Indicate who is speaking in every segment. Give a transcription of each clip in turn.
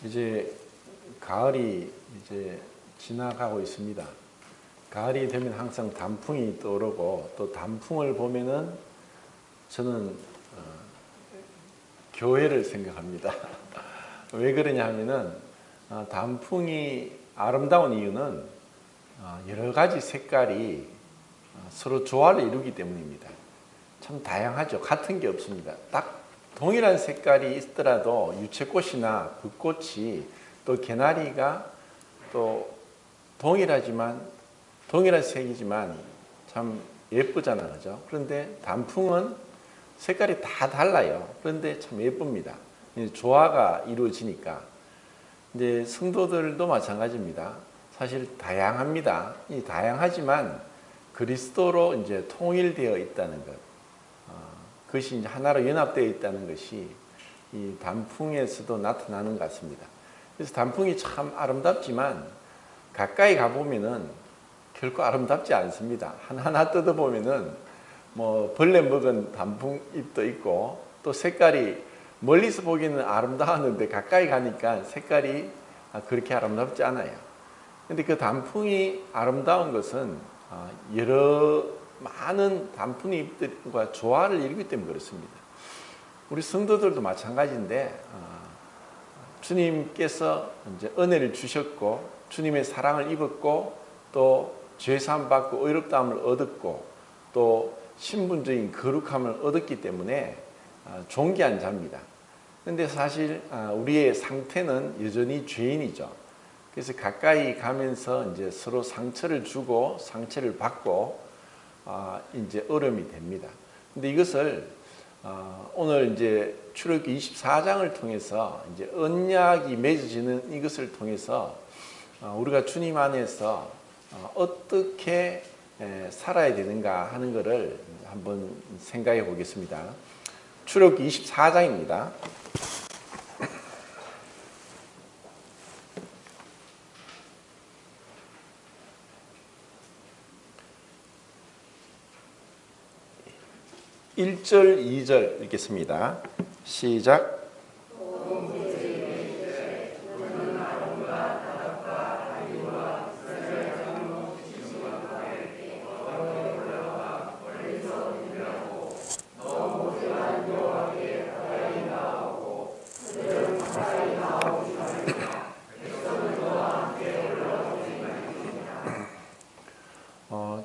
Speaker 1: 이제 가을이 이제 지나가고 있습니다. 가을이 되면 항상 단풍이 떠오르고, 또 단풍을 보면은 저는 교회를 생각합니다. 왜 그러냐 하면은 단풍이 아름다운 이유는 여러 가지 색깔이 서로 조화를 이루기 때문입니다. 참 다양하죠. 같은 게 없습니다. 딱 동일한 색깔이 있더라도 유채꽃이나 붓꽃이 또 개나리가 또 동일한 색이지만 참 예쁘잖아, 그죠? 그런데 단풍은 색깔이 다 달라요. 그런데 참 예쁩니다. 조화가 이루어지니까. 이제 성도들도 마찬가지입니다. 사실 다양합니다. 이 다양하지만 그리스도로 이제 통일되어 있다는 것, 그것이 이제 하나로 연합되어 있다는 것이 이 단풍에서도 나타나는 것 같습니다. 그래서 단풍이 참 아름답지만 가까이 가보면은 결코 아름답지 않습니다. 하나하나 뜯어보면은 뭐 벌레 먹은 단풍잎도 있고, 또 색깔이 멀리서 보기에는 아름다웠는데 가까이 가니까 색깔이 그렇게 아름답지 않아요. 근데 그 단풍이 아름다운 것은 여러 많은 단풍잎들과 조화를 이루기 때문에 그렇습니다. 우리 성도들도 마찬가지인데 주님께서 이제 은혜를 주셨고 주님의 사랑을 입었고 또 죄사함 받고 의롭다함을 얻었고 또 신분적인 거룩함을 얻었기 때문에 존귀한 자입니다. 그런데 사실 우리의 상태는 여전히 죄인이죠. 그래서 가까이 가면서 이제 서로 상처를 주고 상처를 받고 이제 어려움이 됩니다. 근데 이것을 오늘 이제 출애굽기 24장을 통해서 이제 언약이 맺어지는 이것을 통해서 우리가 주님 안에서 어떻게 살아야 되는가 하는 것을 한번 생각해 보겠습니다. 출애굽기 24장입니다. (1절) (2절) 읽겠습니다. 시작.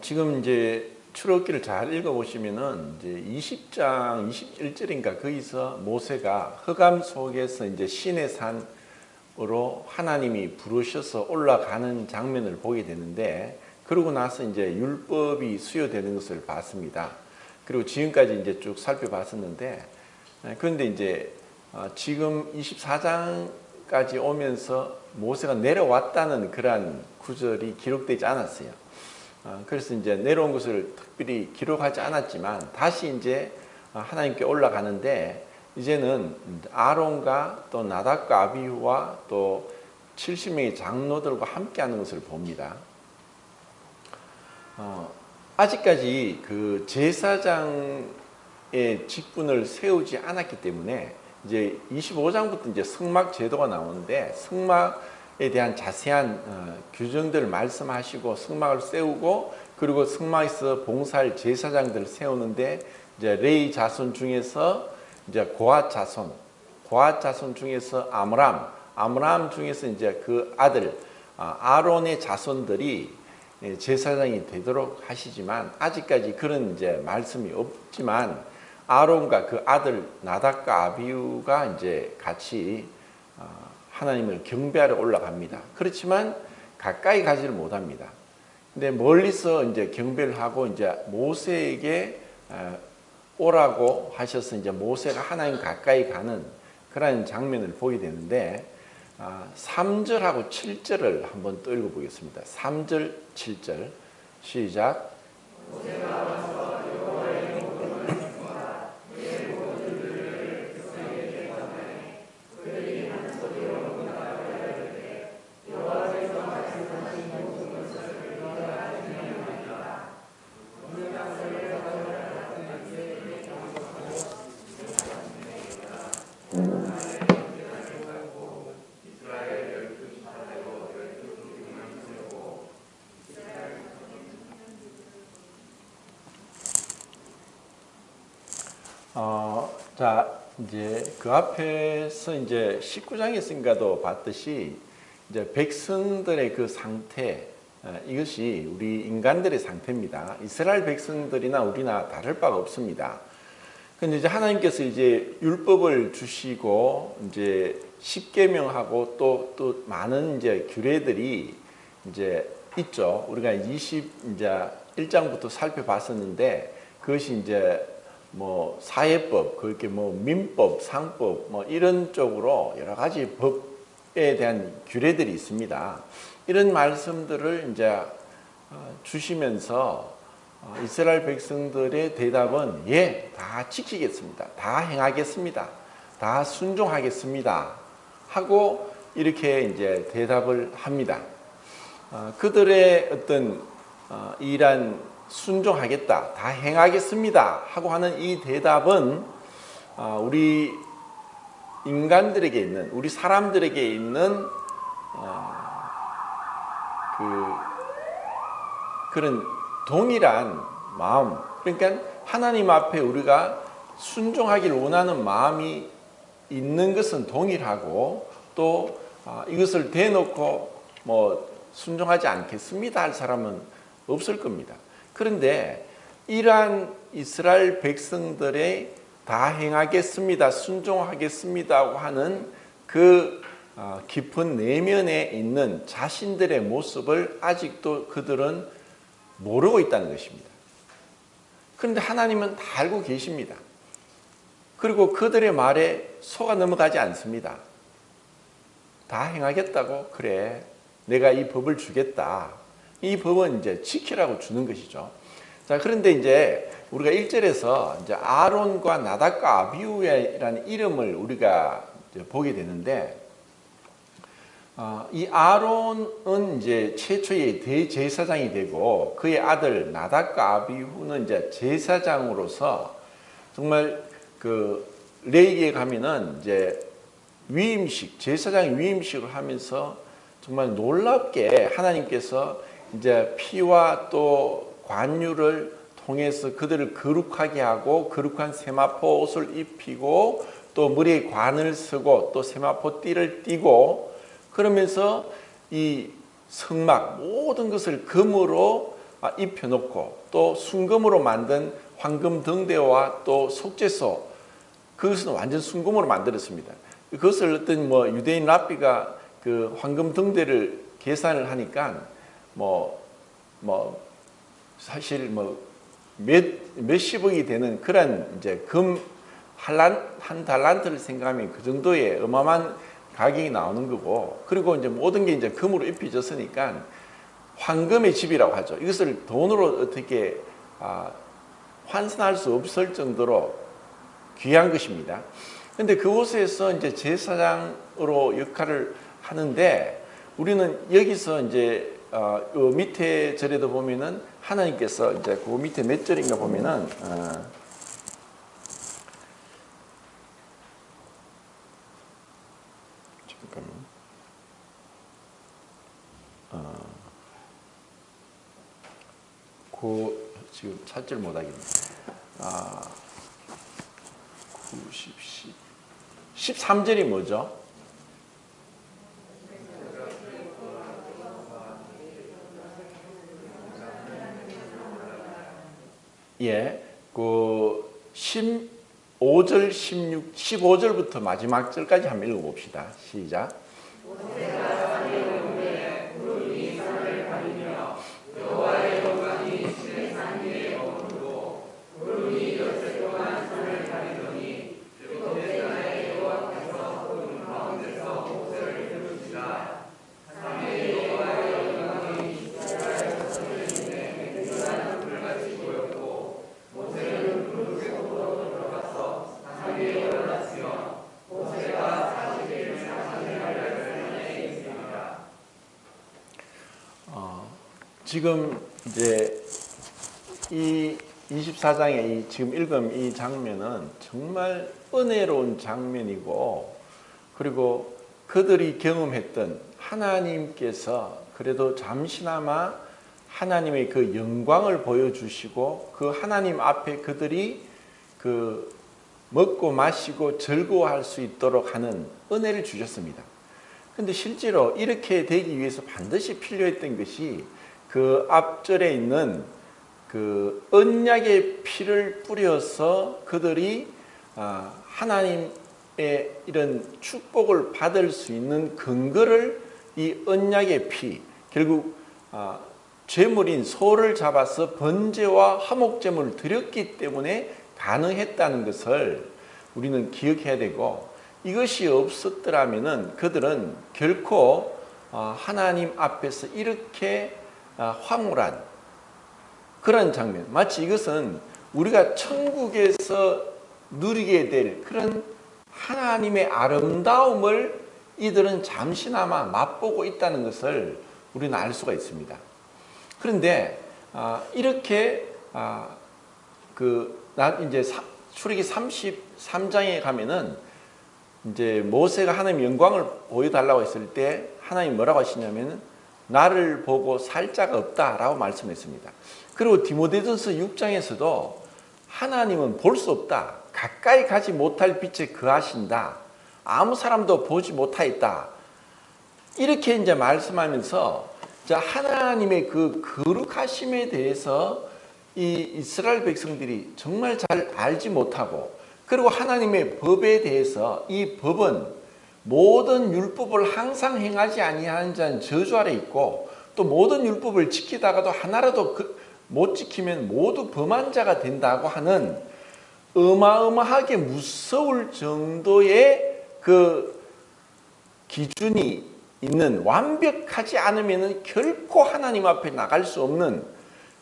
Speaker 1: 지금 이제 출애굽기를 잘 읽어보시면은 이제 20장 21절인가 거기서 모세가 흑암 속에서 이제 신의 산으로 하나님이 부르셔서 올라가는 장면을 보게 되는데, 그러고 나서 이제 율법이 수여되는 것을 봤습니다. 그리고 지금까지 이제 쭉 살펴봤었는데, 그런데 이제 지금 24장까지 오면서 모세가 내려왔다는 그러한 구절이 기록되지 않았어요. 그래서 이제 내려온 것을 특별히 기록하지 않았지만 다시 이제 하나님께 올라가는데, 이제는 아론과 또 나답과 아비후와 또 70명의 장로들과 함께하는 것을 봅니다. 아직까지 그 제사장의 직분을 세우지 않았기 때문에 이제 25장부터 이제 성막 제도가 나오는데, 성막에 대한 자세한 규정들을 말씀하시고 성막을 세우고, 그리고 성막에서 봉사할 제사장들을 세우는데 이제 레위 자손 중에서 이제 고핫 자손 중에서 아므람 중에서 이제 그 아들 아론의 자손들이 제사장이 되도록 하시지만, 아직까지 그런 이제 말씀이 없지만 아론과 그 아들 나답과 아비후가 이제 같이 하나님을 경배하러 올라갑니다. 그렇지만 가까이 가지를 못합니다. 근데 멀리서 이제 경배를 하고 이제 모세에게 오라고 하셔서 이제 모세가 하나님 가까이 가는 그런 장면을 보게 되는데, 3절하고 7절을 한번 또 읽어보겠습니다. 3절, 7절 시작. 자, 이제 그 앞에서 이제 19장에서인가도 봤듯이 이제 백성들의 그 상태, 이것이 우리 인간들의 상태입니다. 이스라엘 백성들이나 우리나 다를 바가 없습니다. 근데 이제 하나님께서 이제 율법을 주시고 이제 십계명하고 또 많은 이제 규례들이 이제 있죠. 우리가 이제 1장부터 살펴봤었는데 그것이 이제 뭐 사회법, 그렇게 뭐 민법, 상법 뭐 이런 쪽으로 여러 가지 법에 대한 규례들이 있습니다. 이런 말씀들을 이제 주시면서 이스라엘 백성들의 대답은 예, 다 지키겠습니다. 다 행하겠습니다. 다 순종하겠습니다. 하고 이렇게 이제 대답을 합니다. 그들의 어떤 이란 순종하겠다, 다 행하겠습니다 하고 하는 이 대답은 우리 인간들에게 있는, 우리 사람들에게 있는 그런 동일한 마음, 그러니까 하나님 앞에 우리가 순종하길 원하는 마음이 있는 것은 동일하고 또 이것을 대놓고 뭐 순종하지 않겠습니다 할 사람은 없을 겁니다. 그런데 이러한 이스라엘 백성들의 다 행하겠습니다, 순종하겠습니다 하는 그 깊은 내면에 있는 자신들의 모습을 아직도 그들은 모르고 있다는 것입니다. 그런데 하나님은 다 알고 계십니다. 그리고 그들의 말에 속아 넘어가지 않습니다. 다 행하겠다고? 그래, 내가 이 법을 주겠다. 이 법은 이제 지키라고 주는 것이죠. 자, 그런데 이제 우리가 1절에서 이제 아론과 나답과 아비후라는 이름을 우리가 이제 보게 되는데, 이 아론은 이제 최초의 대제사장이 되고 그의 아들 나답과 아비후는 이제 제사장으로서 정말 그 레위기에 가면은 이제 위임식, 제사장 위임식을 하면서 정말 놀랍게 하나님께서 이제 피와 또 관유를 통해서 그들을 거룩하게 하고 거룩한 세마포 옷을 입히고 또 머리에 관을 쓰고 또 세마포 띠를 띠고 그러면서 이 성막 모든 것을 금으로 입혀놓고 또 순금으로 만든 황금 등대와 또 속죄소, 그것은 완전 순금으로 만들었습니다. 그것을 어떤 뭐 유대인 랍비가 그 황금 등대를 계산을 하니까 사실 몇십억이 되는 그런 이제 금 한 달란트를 생각하면 그 정도의 어마어마한 가격이 나오는 거고, 그리고 이제 모든 게 이제 금으로 입혀졌으니까 황금의 집이라고 하죠. 이것을 돈으로 어떻게 환산할 수 없을 정도로 귀한 것입니다. 그런데 그곳에서 이제 제사장으로 역할을 하는데 우리는 여기서 이제 밑에 절에도 보면은 하나님께서 이제 그 밑에 몇 절인가 보면은 지금 찾지를 못하겠네. 13절이 뭐죠? 예, 그 15절, 15절부터 마지막 절까지 한번 읽어봅시다. 시작. 지금 이제 이 24장의 이 지금 읽은 이 장면은 정말 은혜로운 장면이고, 그리고 그들이 경험했던 하나님께서 그래도 잠시나마 하나님의 그 영광을 보여주시고 그 하나님 앞에 그들이 그 먹고 마시고 즐거워할 수 있도록 하는 은혜를 주셨습니다. 근데 실제로 이렇게 되기 위해서 반드시 필요했던 것이 그 앞절에 있는 그 언약의 피를 뿌려서 그들이 하나님의 이런 축복을 받을 수 있는 근거를 이 언약의 피, 결국 제물인 소를 잡아서 번제와 화목제물을 드렸기 때문에 가능했다는 것을 우리는 기억해야 되고, 이것이 없었더라면 그들은 결코 하나님 앞에서 이렇게 황홀한 그런 장면, 마치 이것은 우리가 천국에서 누리게 될 그런 하나님의 아름다움을 이들은 잠시나마 맛보고 있다는 것을 우리는 알 수가 있습니다. 그런데 이렇게 이제 출애기 33장에 가면은 이제 모세가 하나님 영광을 보여달라고 했을 때 하나님 뭐라고 하시냐면은 나를 보고 살 자가 없다라고 말씀했습니다. 그리고 디모데전서 6장에서도 하나님은 볼 수 없다, 가까이 가지 못할 빛에 거하신다, 아무 사람도 보지 못하였다, 이렇게 이제 말씀하면서 하나님의 그 거룩하심에 대해서 이 이스라엘 백성들이 정말 잘 알지 못하고, 그리고 하나님의 법에 대해서 이 법은 모든 율법을 항상 행하지 아니하는 자는 저주 아래 있고, 또 모든 율법을 지키다가도 하나라도 못 지키면 모두 범한 자가 된다고 하는 어마어마하게 무서울 정도의 그 기준이 있는, 완벽하지 않으면 결코 하나님 앞에 나갈 수 없는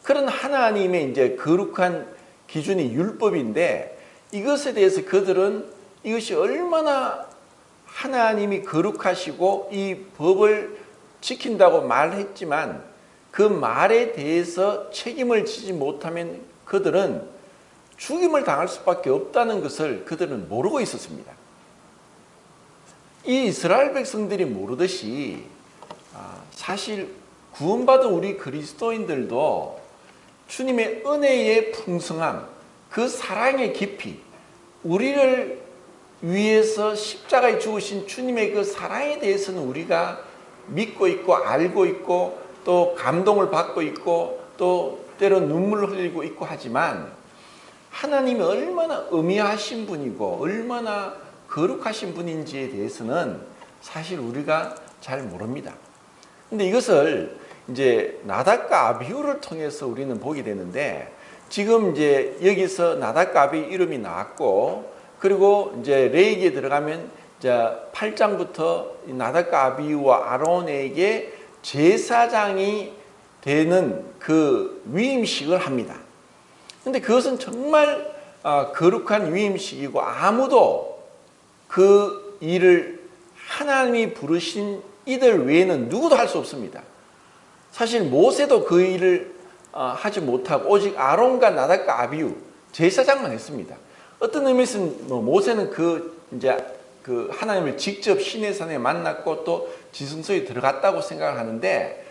Speaker 1: 그런 하나님의 이제 거룩한 기준이 율법인데, 이것에 대해서 그들은 이것이 얼마나 하나님이 거룩하시고 이 법을 지킨다고 말했지만 그 말에 대해서 책임을 지지 못하면 그들은 죽임을 당할 수밖에 없다는 것을 그들은 모르고 있었습니다. 이 이스라엘 백성들이 모르듯이 사실 구원받은 우리 그리스도인들도 주님의 은혜의 풍성함, 그 사랑의 깊이, 우리를 위해서 십자가에 죽으신 주님의 그 사랑에 대해서는 우리가 믿고 있고 알고 있고 또 감동을 받고 있고 또 때론 눈물을 흘리고 있고 하지만, 하나님이 얼마나 엄미하신 분이고 얼마나 거룩하신 분인지에 대해서는 사실 우리가 잘 모릅니다. 근데 이것을 이제 나답과 아비후를 통해서 우리는 보게 되는데, 지금 이제 여기서 나답과 아비 이름이 나왔고, 그리고 이제 레위기에 들어가면 이제 8장부터 나답과 아비후와 아론에게 제사장이 되는 그 위임식을 합니다. 근데 그것은 정말 거룩한 위임식이고, 아무도 그 일을 하나님이 부르신 이들 외에는 누구도 할 수 없습니다. 사실 모세도 그 일을 하지 못하고 오직 아론과 나답과 아비후 제사장만 했습니다. 어떤 의미에서는 모세는 이제 그 하나님을 직접 시내산에 만났고 또 지성소에 들어갔다고 생각을 하는데,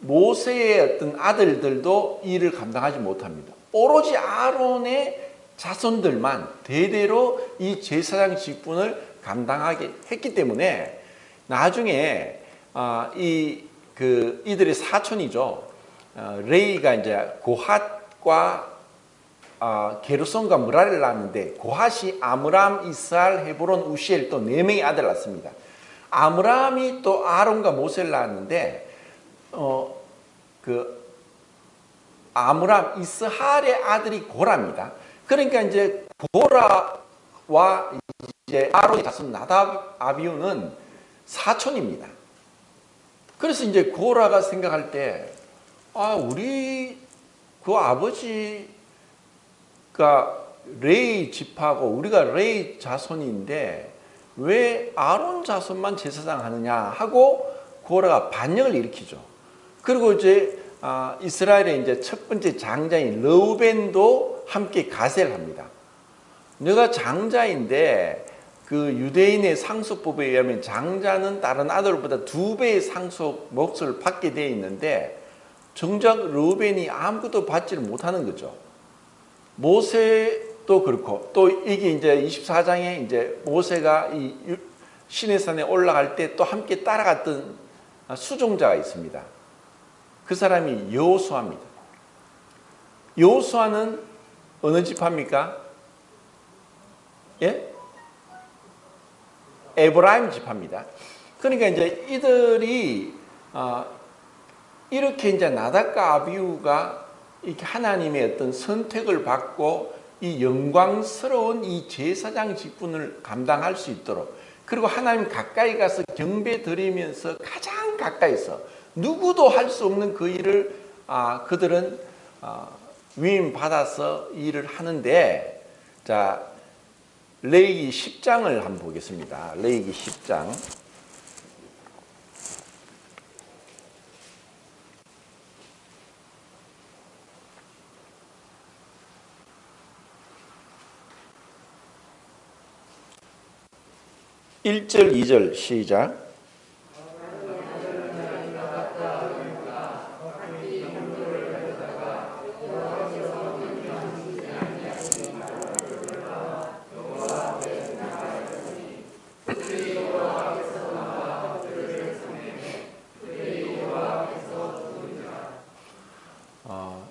Speaker 1: 모세의 어떤 아들들도 이 일을 감당하지 못합니다. 오로지 아론의 자손들만 대대로 이 제사장 직분을 감당하게 했기 때문에 나중에 이들의 사촌이죠, 레이가 이제 고핫과 게르손과 므라리를 낳았는데, 고핫이 아므람, 이스할, 헤브론, 우시엘 또 4명의 아들을 낳습니다. 아므람이 또 아론과 모세를 낳았는데, 그 아므람, 이스할의 아들이 고라입니다. 그러니까 이제 고라와 이제 아론의 자손 나답, 아비후는 사촌입니다. 그래서 이제 고라가 생각할 때, 우리 그 아버지가 레이 집하고 우리가 레이 자손인데 왜 아론 자손만 제사장 하느냐 하고 고라가 반역을 일으키죠. 그리고 이제 이스라엘의 이제 첫 번째 장자인 르우벤도 함께 가세를 합니다. 내가 장자인데 그 유대인의 상속법에 의하면 장자는 다른 아들보다 2배의 상속 몫을 받게 되어 있는데, 정작 르우벤이 아무것도 받지를 못하는 거죠. 모세도 또 그렇고 또 이게 이제 24장에 이제 모세가 이 시내산에 올라갈 때 또 함께 따라갔던 수종자가 있습니다. 그 사람이 여호수아입니다. 여호수아는 어느 지파입니까? 예? 에브라임 지파입니다. 그러니까 이제 이들이 이렇게 이제 나답과 아비후가 이렇게 하나님의 어떤 선택을 받고 이 영광스러운 이 제사장 직분을 감당할 수 있도록, 그리고 하나님 가까이 가서 경배 드리면서 가장 가까이서 누구도 할 수 없는 그 일을 그들은 위임 받아서 일을 하는데, 자, 레위기 10장을 한번 보겠습니다. 레위기 10장. (1절) (2절) 시작.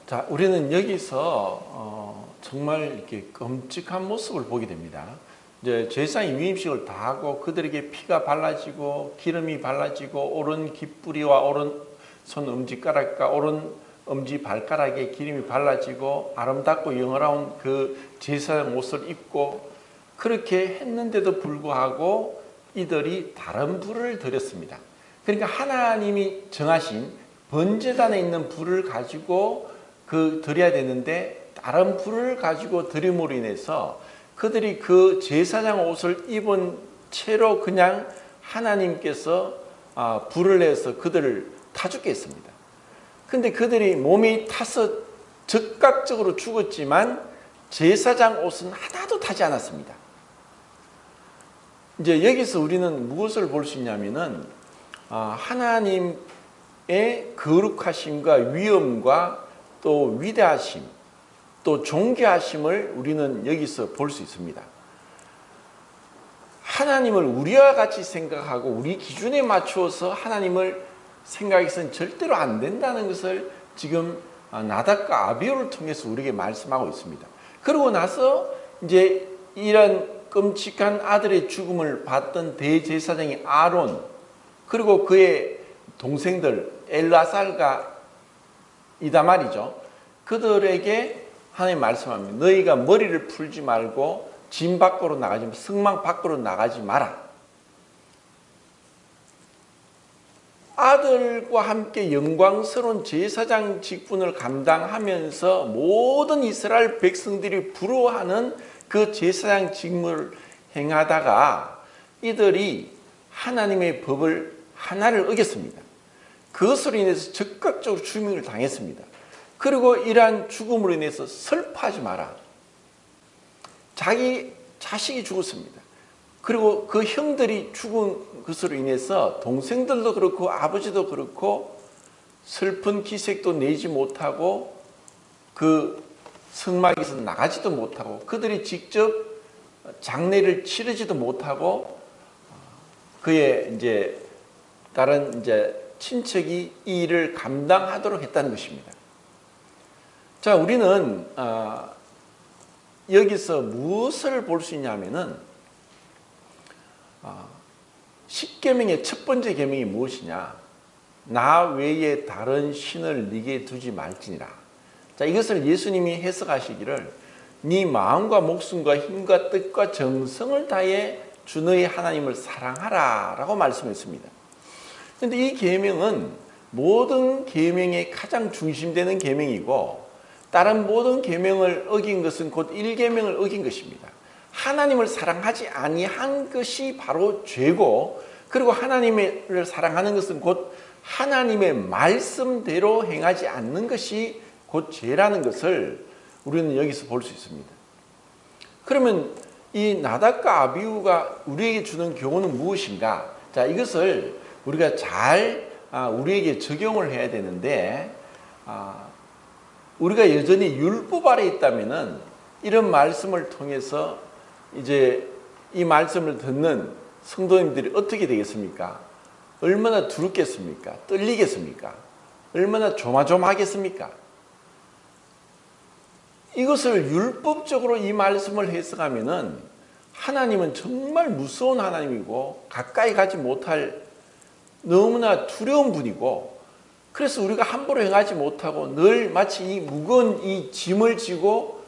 Speaker 1: 자, 우리는 여기서 정말 이렇게 끔찍한 모습을 보게 됩니다. 이제 제사장이 위임식을 다 하고 그들에게 피가 발라지고 기름이 발라지고 오른 깃뿌리와 오른손 엄지가락과 오른 엄지 발가락에 기름이 발라지고 아름답고 영화로운 그 제사장 옷을 입고 그렇게 했는데도 불구하고 이들이 다른 불을 드렸습니다. 그러니까 하나님이 정하신 번제단에 있는 불을 가지고 드려야 되는데 다른 불을 가지고 드림으로 인해서 그들이 그 제사장 옷을 입은 채로 그냥 하나님께서 불을 내서 그들을 타 죽게 했습니다. 근데 그들이 몸이 타서 즉각적으로 죽었지만 제사장 옷은 하나도 타지 않았습니다. 이제 여기서 우리는 무엇을 볼 수 있냐면은 하나님의 거룩하심과 위엄과 또 위대하심, 또 존귀하심을 우리는 여기서 볼 수 있습니다. 하나님을 우리와 같이 생각하고 우리 기준에 맞추어서 하나님을 생각해서는 절대로 안 된다는 것을 지금 나답과 아비후를 통해서 우리에게 말씀하고 있습니다. 그러고 나서 이제 이런 끔찍한 아들의 죽음을 받던 대제사장이 아론, 그리고 그의 동생들 엘라살과 이다말이죠. 그들에게 하나님 말씀합니다. 너희가 머리를 풀지 말고 진 밖으로 나가지 마, 성막 밖으로 나가지 마라. 아들과 함께 영광스러운 제사장 직분을 감당하면서 모든 이스라엘 백성들이 부러워하는 그 제사장 직무를 행하다가 이들이 하나님의 법을 하나를 어겼습니다. 그것으로 인해서 즉각적으로 죽임을 당했습니다. 그리고 이러한 죽음으로 인해서 슬퍼하지 마라. 자기 자식이 죽었습니다. 그리고 그 형들이 죽은 것으로 인해서 동생들도 그렇고 아버지도 그렇고 슬픈 기색도 내지 못하고 그 성막에서 나가지도 못하고 그들이 직접 장례를 치르지도 못하고 그의 이제 다른 이제 친척이 이 일을 감당하도록 했다는 것입니다. 자, 우리는 여기서 무엇을 볼 수 있냐면은 10계명의 첫 번째 계명이 무엇이냐? 나 외에 다른 신을 네게 두지 말지니라. 자, 이것을 예수님이 해석하시기를 네 마음과 목숨과 힘과 뜻과 정성을 다해 주 너의 하나님을 사랑하라 라고 말씀했습니다. 그런데 이 계명은 모든 계명의 가장 중심되는 계명이고 다른 모든 계명을 어긴 것은 곧 1계명을 어긴 것입니다. 하나님을 사랑하지 아니한 것이 바로 죄고, 그리고 하나님을 사랑하는 것은 곧 하나님의 말씀대로 행하지 않는 것이 곧 죄라는 것을 우리는 여기서 볼 수 있습니다. 그러면 이 나답과 아비후가 우리에게 주는 교훈은 무엇인가? 자, 이것을 우리가 잘 우리에게 적용을 해야 되는데, 우리가 여전히 율법 아래 있다면은 이런 말씀을 통해서 이제 이 말씀을 듣는 성도님들이 어떻게 되겠습니까? 얼마나 두렵겠습니까? 떨리겠습니까? 얼마나 조마조마하겠습니까? 이것을 율법적으로 이 말씀을 해석하면은 하나님은 정말 무서운 하나님이고 가까이 가지 못할 너무나 두려운 분이고, 그래서 우리가 함부로 행하지 못하고 늘 마치 이 무거운 이 짐을 지고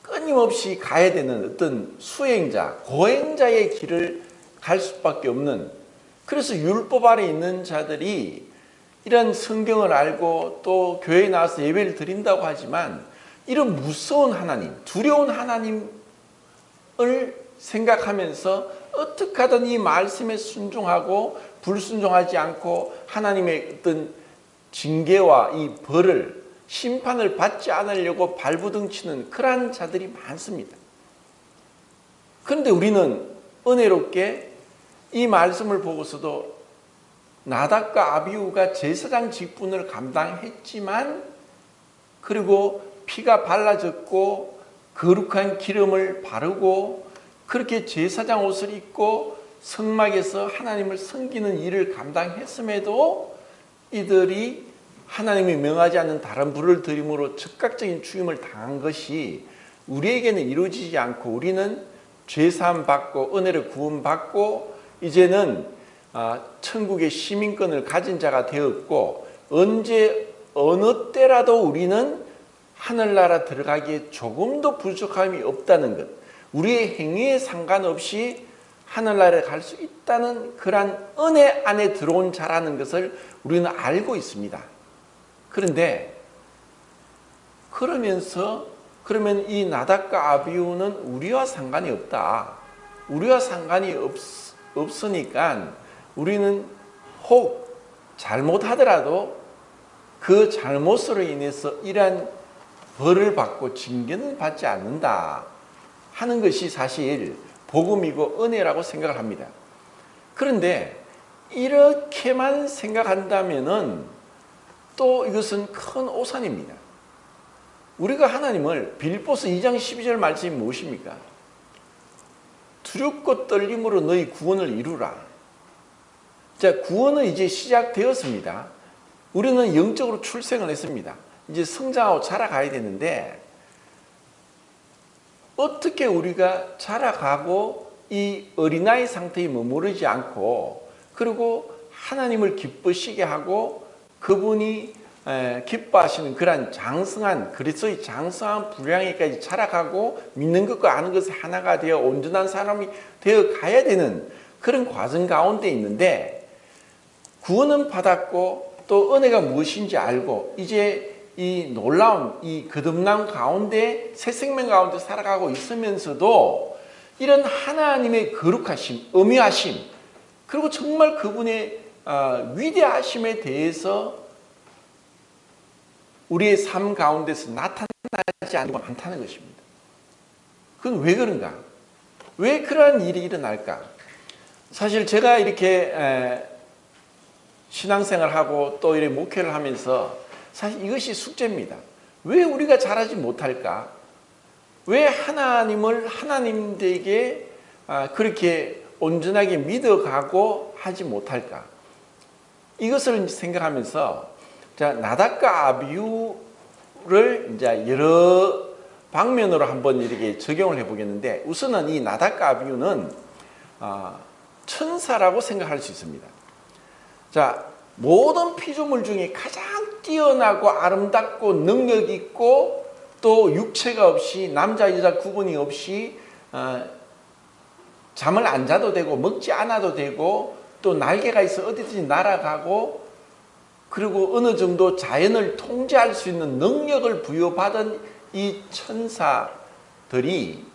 Speaker 1: 끊임없이 가야 되는 어떤 수행자, 고행자의 길을 갈 수밖에 없는, 그래서 율법 아래 있는 자들이 이런 성경을 알고 또 교회에 나와서 예배를 드린다고 하지만 이런 무서운 하나님, 두려운 하나님을 생각하면서 어떻게 하든 이 말씀에 순종하고 불순종하지 않고 하나님의 어떤 징계와 이 벌을, 심판을 받지 않으려고 발부둥치는 그러한 자들이 많습니다. 그런데 우리는 은혜롭게 이 말씀을 보고서도 나답과 아비후가 제사장 직분을 감당했지만, 그리고 피가 발라졌고 거룩한 기름을 바르고 그렇게 제사장 옷을 입고 성막에서 하나님을 섬기는 일을 감당했음에도 이들이 하나님이 명하지 않는 다른 불을 들임으로 즉각적인 죽임을 당한 것이 우리에게는 이루어지지 않고, 우리는 죄사함 받고 은혜를 구원받고 이제는 천국의 시민권을 가진 자가 되었고, 언제 어느 때라도 우리는 하늘나라 들어가기에 조금도 부족함이 없다는 것, 우리의 행위에 상관없이 하늘나라에 갈 수 있다는 그러한 은혜 안에 들어온 자라는 것을 우리는 알고 있습니다. 그런데 그러면 이 나답과 아비후는 우리와 상관이 없다. 우리와 상관이 없으니까 우리는 혹 잘못하더라도 그 잘못으로 인해서 이러한 벌을 받고 징계는 받지 않는다 하는 것이 사실 복음이고 은혜라고 생각을 합니다. 그런데 이렇게만 생각한다면은 또 이것은 큰 오산입니다. 우리가 하나님을, 빌립보서 2장 12절 말씀이 무엇입니까? 두렵고 떨림으로 너희 구원을 이루라. 자, 구원은 이제 시작되었습니다. 우리는 영적으로 출생을 했습니다. 이제 성장하고 자라가야 되는데, 어떻게 우리가 자라가고 이 어린아이 상태에 머무르지 않고, 그리고 하나님을 기쁘시게 하고 그분이 기뻐하시는 그러한 장성한, 그리스도의 장성한 분량에까지 자라가고 믿는 것과 아는 것이 하나가 되어 온전한 사람이 되어 가야 되는 그런 과정 가운데 있는데, 구원은 받았고 또 은혜가 무엇인지 알고 이제 이 놀라운 이 거듭남 가운데, 새 생명 가운데 살아가고 있으면서도 이런 하나님의 거룩하심, 엄위하심, 그리고 정말 그분의 위대하심에 대해서 우리의 삶 가운데서 나타나지 않는 건 많다는 것입니다. 그건 왜 그런가? 왜 그러한 일이 일어날까? 사실 제가 이렇게 신앙생활하고 또 이렇게 목회를 하면서 사실 이것이 숙제입니다. 왜 우리가 잘하지 못할까? 왜 하나님을 하나님에게 그렇게 온전하게 믿어가고 하지 못할까? 이것을 생각하면서 나답과 아비후를 이제 여러 방면으로 한번 이렇게 적용을 해보겠는데, 우선은 이 나답과 아비후는 천사라고 생각할 수 있습니다. 자, 모든 피조물 중에 가장 뛰어나고 아름답고 능력 있고 또 육체가 없이 남자 여자 구분이 없이 잠을 안 자도 되고 먹지 않아도 되고 또 날개가 있어 어디든지 날아가고, 그리고 어느 정도 자연을 통제할 수 있는 능력을 부여받은 이 천사들이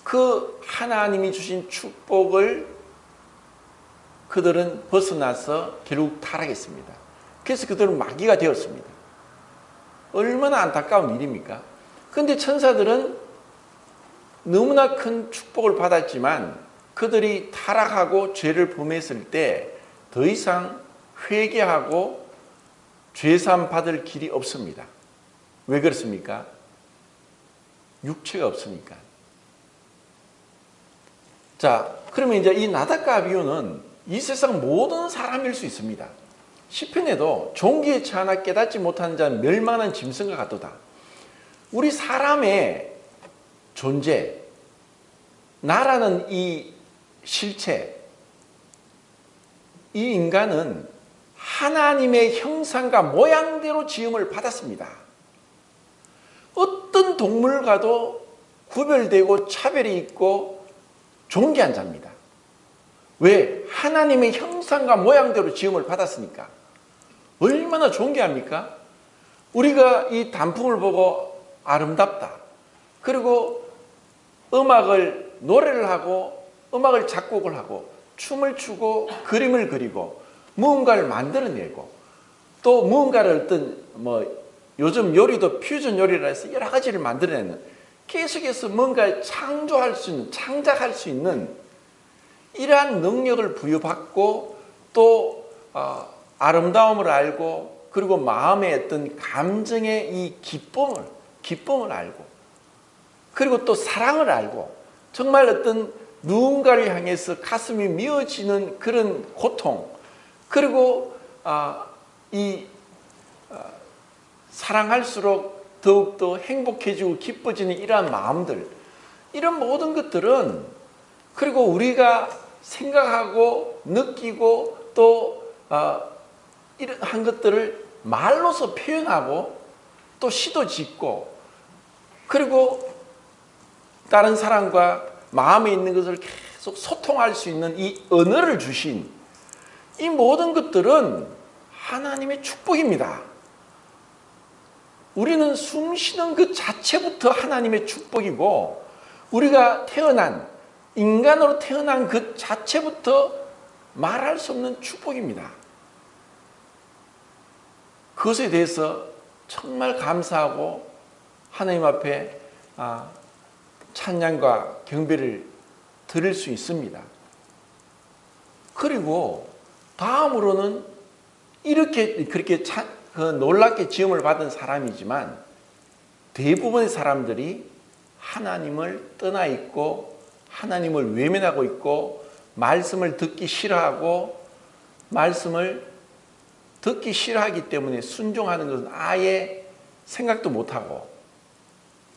Speaker 1: 그 하나님이 주신 축복을 그들은 벗어나서 결국 타락했습니다. 그래서 그들은 마귀가 되었습니다. 얼마나 안타까운 일입니까? 그런데 천사들은 너무나 큰 축복을 받았지만 그들이 타락하고 죄를 범했을 때 더 이상 회개하고 죄사함 받을 길이 없습니다. 왜 그렇습니까? 육체가 없으니까. 자, 그러면 이제 이 나답과 아비후는 이 세상 모든 사람일 수 있습니다. 시편에도 종기에 처하나 깨닫지 못하는 자는 멸망하는 짐승과 같도다. 우리 사람의 존재, 나라는 이 실체, 이 인간은 하나님의 형상과 모양대로 지음을 받았습니다. 어떤 동물과도 구별되고 차별이 있고 존귀한 자입니다. 왜? 하나님의 형상과 모양대로 지음을 받았으니까. 얼마나 존귀합니까? 우리가 이 단풍을 보고 아름답다. 그리고 음악을, 노래를 하고 음악을 작곡을 하고 춤을 추고 그림을 그리고 무언가를 만들어내고 또 무언가를 어떤 요즘 요리도 퓨전 요리라 해서 여러 가지를 만들어내는, 계속해서 뭔가 창조할 수 있는, 창작할 수 있는 이러한 능력을 부여받고 또 아름다움을 알고 그리고 마음의 어떤 감정의 이 기쁨을 알고 그리고 또 사랑을 알고 정말 어떤 누군가를 향해서 가슴이 미어지는 그런 고통, 그리고 사랑할수록 더욱더 행복해지고 기뻐지는 이러한 마음들, 이런 모든 것들은, 그리고 우리가 생각하고 느끼고 또 이러한 것들을 말로서 표현하고 또 시도 짓고 그리고 다른 사람과 마음에 있는 것을 계속 소통할 수 있는 이 언어를 주신 이 모든 것들은 하나님의 축복입니다. 우리는 숨쉬는 그 자체부터 하나님의 축복이고 우리가 인간으로 태어난 그 자체부터 말할 수 없는 축복입니다. 그것에 대해서 정말 감사하고 하나님 앞에 찬양과 경배를 드릴 수 있습니다. 그리고 다음으로는 그렇게 놀랍게 지음을 받은 사람이지만 대부분의 사람들이 하나님을 떠나 있고 하나님을 외면하고 있고 말씀을 듣기 싫어하고 말씀을 듣기 싫어하기 때문에 순종하는 것은 아예 생각도 못하고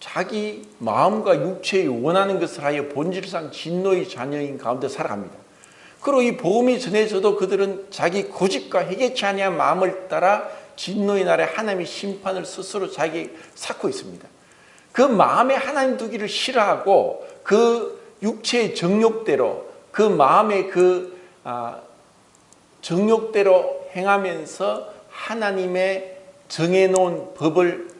Speaker 1: 자기 마음과 육체에 원하는 것을 하여 본질상 진노의 자녀인 가운데 살아갑니다. 그리고 이 복음이 전해져도 그들은 자기 고집과 해결치 아니한 마음을 따라 진노의 날에 하나님의 심판을 스스로 자기 쌓고 있습니다. 그 마음에 하나님 두기를 싫어하고 그 육체의 정욕대로 그 마음의 그 정욕대로 행하면서 하나님의 정해놓은 법을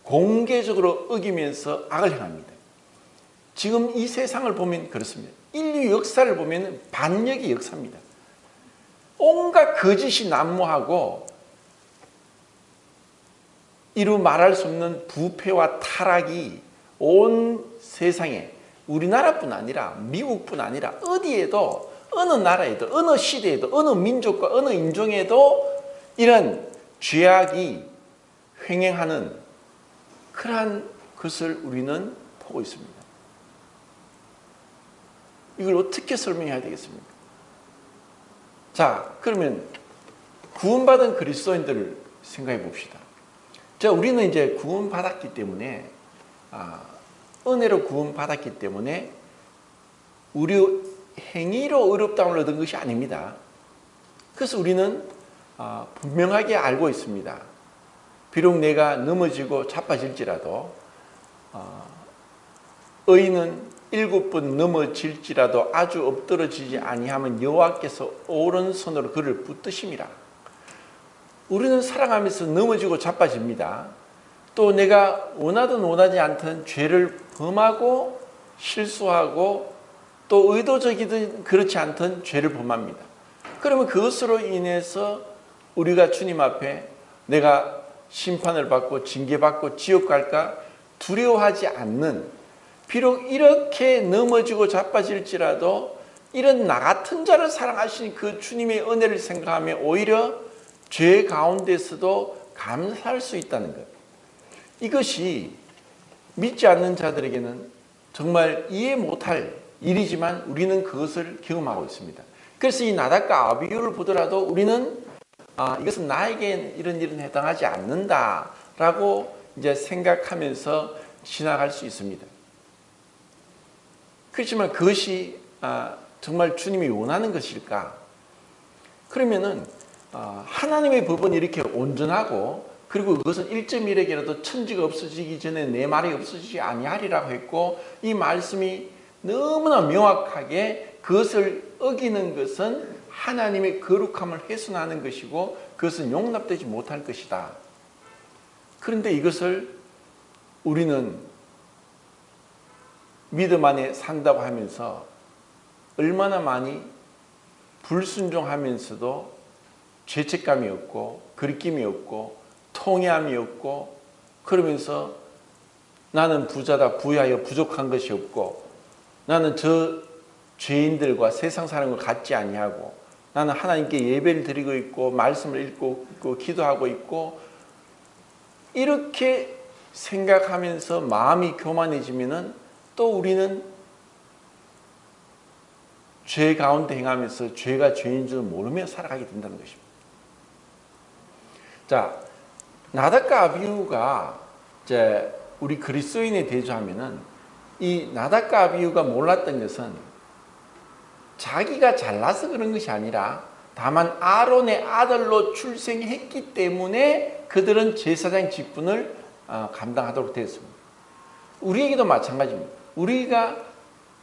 Speaker 1: 공개적으로 어기면서 악을 행합니다. 지금 이 세상을 보면 그렇습니다. 인류 역사를 보면 반역의 역사입니다. 온갖 거짓이 난무하고 이루 말할 수 없는 부패와 타락이 온 세상에, 우리나라뿐 아니라 미국뿐 아니라 어디에도, 어느 나라에도, 어느 시대에도, 어느 민족과 어느 인종에도 이런 죄악이 횡행하는 그러한 것을 우리는 보고 있습니다. 이걸 어떻게 설명해야 되겠습니까? 자, 그러면 구원받은 그리스도인들을 생각해 봅시다. 자, 우리는 이제 구원받았기 때문에 은혜로 구원받았기 때문에 우리 행위로 의롭다움을 얻은 것이 아닙니다. 그래서 우리는 분명하게 알고 있습니다. 비록 내가 넘어지고 자빠질지라도 의인은 7번 넘어질지라도 아주 엎드러지지 아니하면 여호와께서 오른손으로 그를 붙드심이라. 우리는 살아가면서 넘어지고 자빠집니다. 또 내가 원하든 원하지 않든 죄를 범하고 실수하고 또 의도적이든 그렇지 않든 죄를 범합니다. 그러면 그것으로 인해서 우리가 주님 앞에 내가 심판을 받고 징계받고 지옥 갈까 두려워하지 않는, 비록 이렇게 넘어지고 자빠질지라도 이런 나 같은 자를 사랑하시는 그 주님의 은혜를 생각하며 오히려 죄 가운데서도 감사할 수 있다는 것. 이것이 믿지 않는 자들에게는 정말 이해 못할 일이지만 우리는 그것을 경험하고 있습니다. 그래서 이 나답과 아비후를 보더라도 우리는 이것은 나에게 이런 일은 해당하지 않는다라고 이제 생각하면서 지나갈 수 있습니다. 그렇지만 그것이 정말 주님이 원하는 것일까? 그러면은 하나님의 법은 이렇게 온전하고 그리고 그것은 1.1에게라도 천지가 없어지기 전에 내 말이 없어지지 아니하리라고 했고 이 말씀이 너무나 명확하게 그것을 어기는 것은 하나님의 거룩함을 훼손하는 것이고 그것은 용납되지 못할 것이다. 그런데 이것을 우리는 믿음 안에 산다고 하면서 얼마나 많이 불순종하면서도 죄책감이 없고 그리낌이 없고 통회함이 없고 그러면서 나는 부자다 부유하여 부족한 것이 없고 나는 저 죄인들과 세상 사람과 같지 아니하고 나는 하나님께 예배를 드리고 있고 말씀을 읽고 있고 기도하고 있고 이렇게 생각하면서 마음이 교만해지면은 또 우리는 죄 가운데 행하면서 죄가 죄인 줄 모르며 살아가게 된다는 것입니다. 자, 나답과 아비후가 이제 우리 그리스도인에 대조하면은 이 나답과 아비후가 몰랐던 것은 자기가 잘나서 그런 것이 아니라 다만 아론의 아들로 출생했기 때문에 그들은 제사장 직분을 감당하도록 되었습니다. 우리에게도 마찬가지입니다. 우리가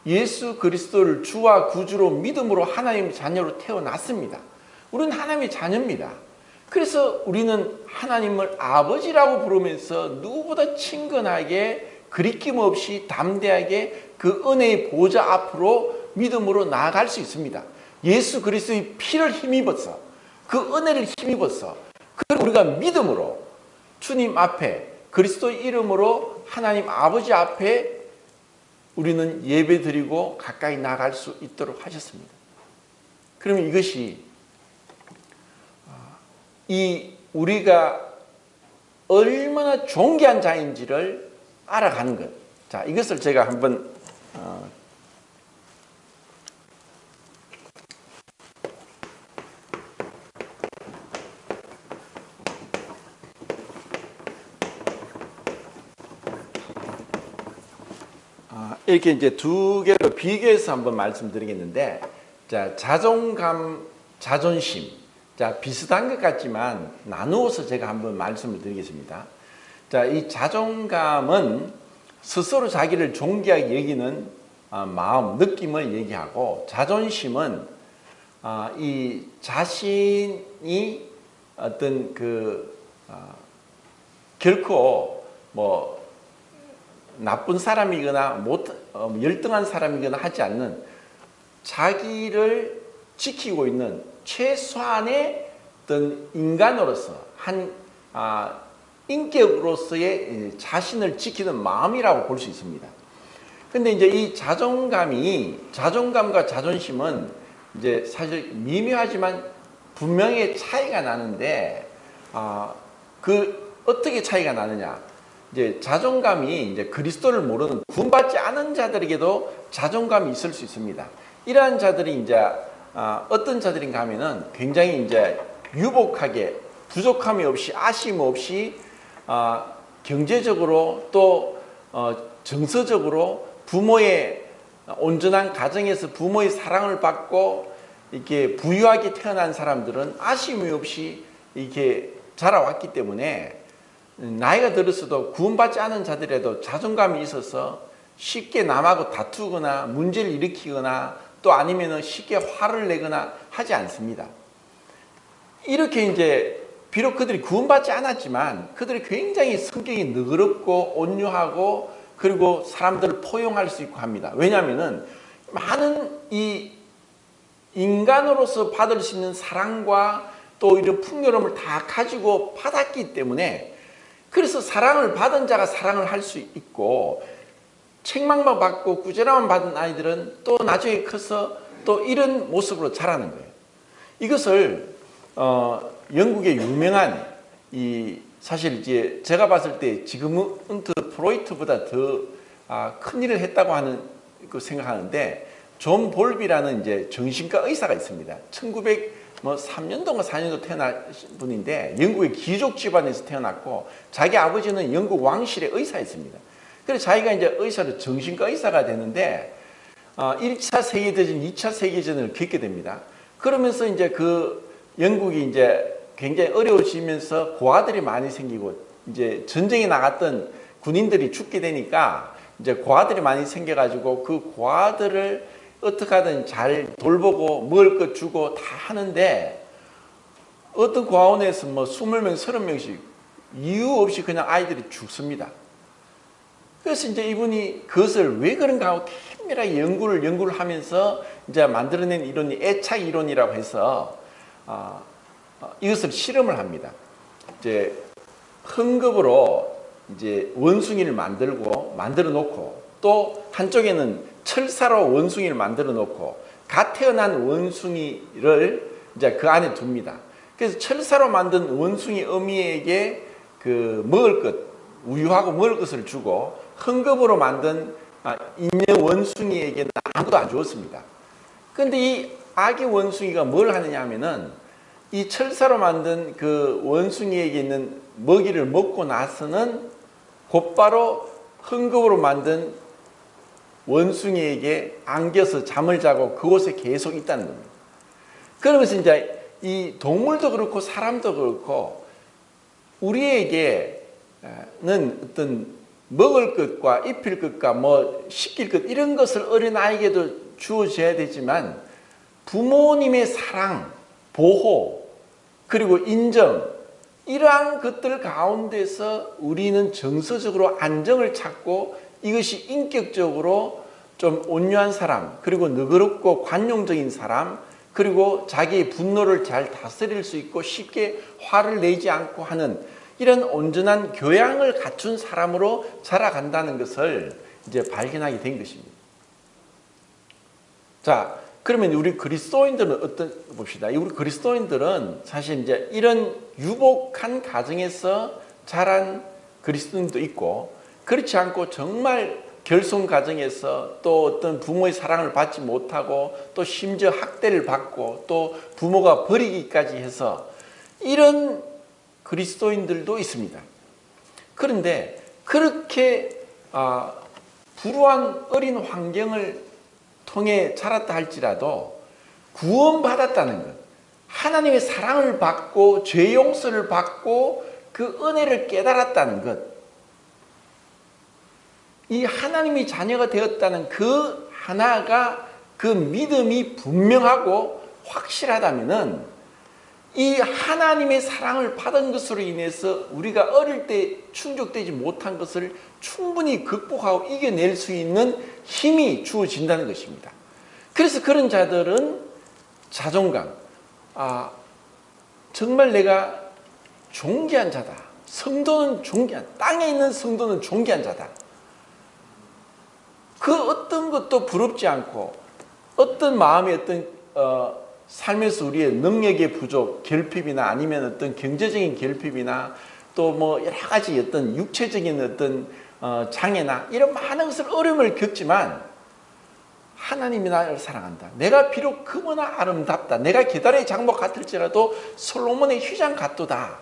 Speaker 1: 예수 그리스도를 주와 구주로 믿음으로 하나님의 자녀로 태어났습니다. 우리는 하나님의 자녀입니다. 그래서 우리는 하나님을 아버지라고 부르면서 누구보다 친근하게 그리낌 없이 담대하게 그 은혜의 보좌 앞으로 믿음으로 나아갈 수 있습니다. 예수 그리스도의 피를 힘입어서 그 은혜를 힘입어서 그리고 우리가 믿음으로 주님 앞에 그리스도의 이름으로 하나님 아버지 앞에 우리는 예배드리고 가까이 나갈 수 있도록 하셨습니다. 그러면 이것이 우리가 얼마나 존귀한 자인지를 알아가는 것. 자, 이것을 제가 한번 이렇게 이제 두 개로 비교해서 한번 말씀드리겠는데, 자, 자존감, 자존심. 자, 비슷한 것 같지만 나누어서 제가 한번 말씀을 드리겠습니다. 자, 이 자존감은 스스로 자기를 존귀하게 여기는 마음, 느낌을 얘기하고, 자존심은 이 자신이 어떤 결코 뭐 나쁜 사람이거나 열등한 사람이거나 하지 않는 자기를 지키고 있는 최소한의 어떤 인간으로서 한 인격으로서의 자신을 지키는 마음이라고 볼 수 있습니다. 근데 이제 이 자존감과 자존심은 이제 사실 미묘하지만 분명히 차이가 나는데, 어떻게 차이가 나느냐? 이제 자존감이 이제 그리스도를 모르는 구원받지 않은 자들에게도 자존감이 있을 수 있습니다. 이러한 자들이 이제 어떤 자들인가 하면은 굉장히 이제 유복하게 부족함이 없이 아쉬움 없이 경제적으로 또 정서적으로 부모의 온전한 가정에서 부모의 사랑을 받고 이렇게 부유하게 태어난 사람들은 아쉬움이 없이 이렇게 자라왔기 때문에 나이가 들었어도 구원받지 않은 자들에도 자존감이 있어서 쉽게 남하고 다투거나 문제를 일으키거나 또 아니면은 쉽게 화를 내거나 하지 않습니다. 이렇게 이제 비록 그들이 구원받지 않았지만 그들이 굉장히 성격이 너그럽고 온유하고 그리고 사람들을 포용할 수 있고 합니다. 왜냐하면은 많은 이 인간으로서 받을 수 있는 사랑과 또 이런 풍요로움을 다 가지고 받았기 때문에, 그래서 사랑을 받은 자가 사랑을 할 수 있고 책망만 받고 꾸지람만 받은 아이들은 또 나중에 커서 또 이런 모습으로 자라는 거예요. 이것을 영국의 유명한 이 사실 이제 제가 봤을 때 지금은 프로이트보다 더 큰 일을 했다고 하는 그 생각하는데, 존 볼비라는 이제 정신과 의사가 있습니다. 1903년도인가 4년도 태어나신 분인데 영국의 귀족 집안에서 태어났고 자기 아버지는 영국 왕실의 의사였습니다. 그래서 자기가 이제 의사로 정신과 의사가 되는데 1차 세계대전, 2차 세계전을 겪게 됩니다. 그러면서 이제 그 영국이 이제 굉장히 어려워지면서 고아들이 많이 생기고 이제 전쟁에 나갔던 군인들이 죽게 되니까 이제 고아들이 많이 생겨가지고 그 고아들을 어떻게 하든 잘 돌보고 먹을 것 주고 다 하는데 어떤 고아원에서 뭐 20명, 30명씩 이유 없이 그냥 아이들이 죽습니다. 그래서 이제 이분이 그것을 왜 그런가 하고 긴밀하게 연구를 하면서 이제 만들어낸 이론이 애착 이론이라고 해서 이것을 실험을 합니다. 이제 흥겁으로 이제 원숭이를 만들어 놓고 또 한쪽에는 철사로 원숭이를 만들어 놓고 갓 태어난 원숭이를 이제 그 안에 둡니다. 그래서 철사로 만든 원숭이 어미에게 그 먹을 것, 우유하고 먹을 것을 주고 흥겁으로 만든 인형 원숭이에게는 아무것도 안 주었습니다. 그런데 이 아기 원숭이가 뭘 하느냐 하면은 이 철사로 만든 그 원숭이에게 있는 먹이를 먹고 나서는 곧바로 흥겁으로 만든 원숭이에게 안겨서 잠을 자고 그곳에 계속 있다는 겁니다. 그러면서 이제 이 동물도 그렇고 사람도 그렇고 우리에게는 어떤 먹을 것과 입힐 것과 뭐 시킬 것 이런 것을 어린아이에게도 주어져야 되지만 부모님의 사랑, 보호, 그리고 인정 이러한 것들 가운데서 우리는 정서적으로 안정을 찾고 이것이 인격적으로 좀 온유한 사람, 그리고 너그럽고 관용적인 사람, 그리고 자기의 분노를 잘 다스릴 수 있고 쉽게 화를 내지 않고 하는 이런 온전한 교양을 갖춘 사람으로 자라간다는 것을 이제 발견하게 된 것입니다. 자, 그러면 우리 그리스도인들은 봅시다. 우리 그리스도인들은 사실 이제 이런 유복한 가정에서 자란 그리스도인도 있고 그렇지 않고 정말 결손 가정에서 또 어떤 부모의 사랑을 받지 못하고 또 심지어 학대를 받고 또 부모가 버리기까지 해서 이런 그리스도인들도 있습니다. 그런데 그렇게 불우한 어린 환경을 통해 자랐다 할지라도 구원받았다는 것, 하나님의 사랑을 받고 죄 용서를 받고 그 은혜를 깨달았다는 것, 이 하나님의 자녀가 되었다는 그 하나가 그 믿음이 분명하고 확실하다면은 이 하나님의 사랑을 받은 것으로 인해서 우리가 어릴 때 충족되지 못한 것을 충분히 극복하고 이겨낼 수 있는 힘이 주어진다는 것입니다. 그래서 그런 자들은 자존감, 정말 내가 존귀한 자다. 성도는 존귀한, 땅에 있는 성도는 존귀한 자다. 그 어떤 것도 부럽지 않고 어떤 마음의 어떤 삶에서 우리의 능력의 부족, 결핍이나 아니면 어떤 경제적인 결핍이나 또 뭐 여러 가지 어떤 육체적인 어떤 장애나 이런 많은 것을 어려움을 겪지만 하나님이 나를 사랑한다. 내가 비록 그보나 아름답다. 내가 계달의 장목 같을지라도 솔로몬의 휘장 같도다.